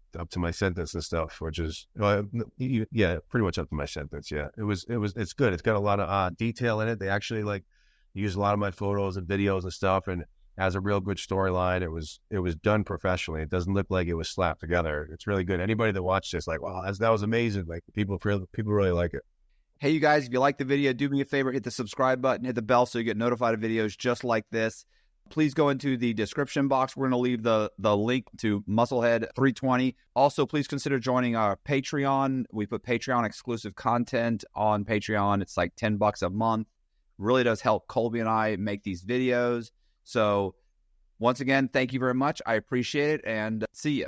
Speaker 1: sentence and stuff, which is pretty much up to my sentence. Yeah, it's good. It's got a lot of detail in it. They actually like use a lot of my photos and videos and stuff, and has a real good storyline. It was done professionally. It doesn't look like it was slapped together. It's really good. Anybody that watched this, like, wow, that was amazing. Like, people really like it.
Speaker 2: Hey, you guys, if you like the video, do me a favor, hit the subscribe button, hit the bell so you get notified of videos just like this. Please go into the description box. We're going to leave the link to Musclehead320. Also, please consider joining our Patreon. We put Patreon exclusive content on Patreon. It's like $10 a month. Really does help Colby and I make these videos. So once again, thank you very much. I appreciate it, and see ya.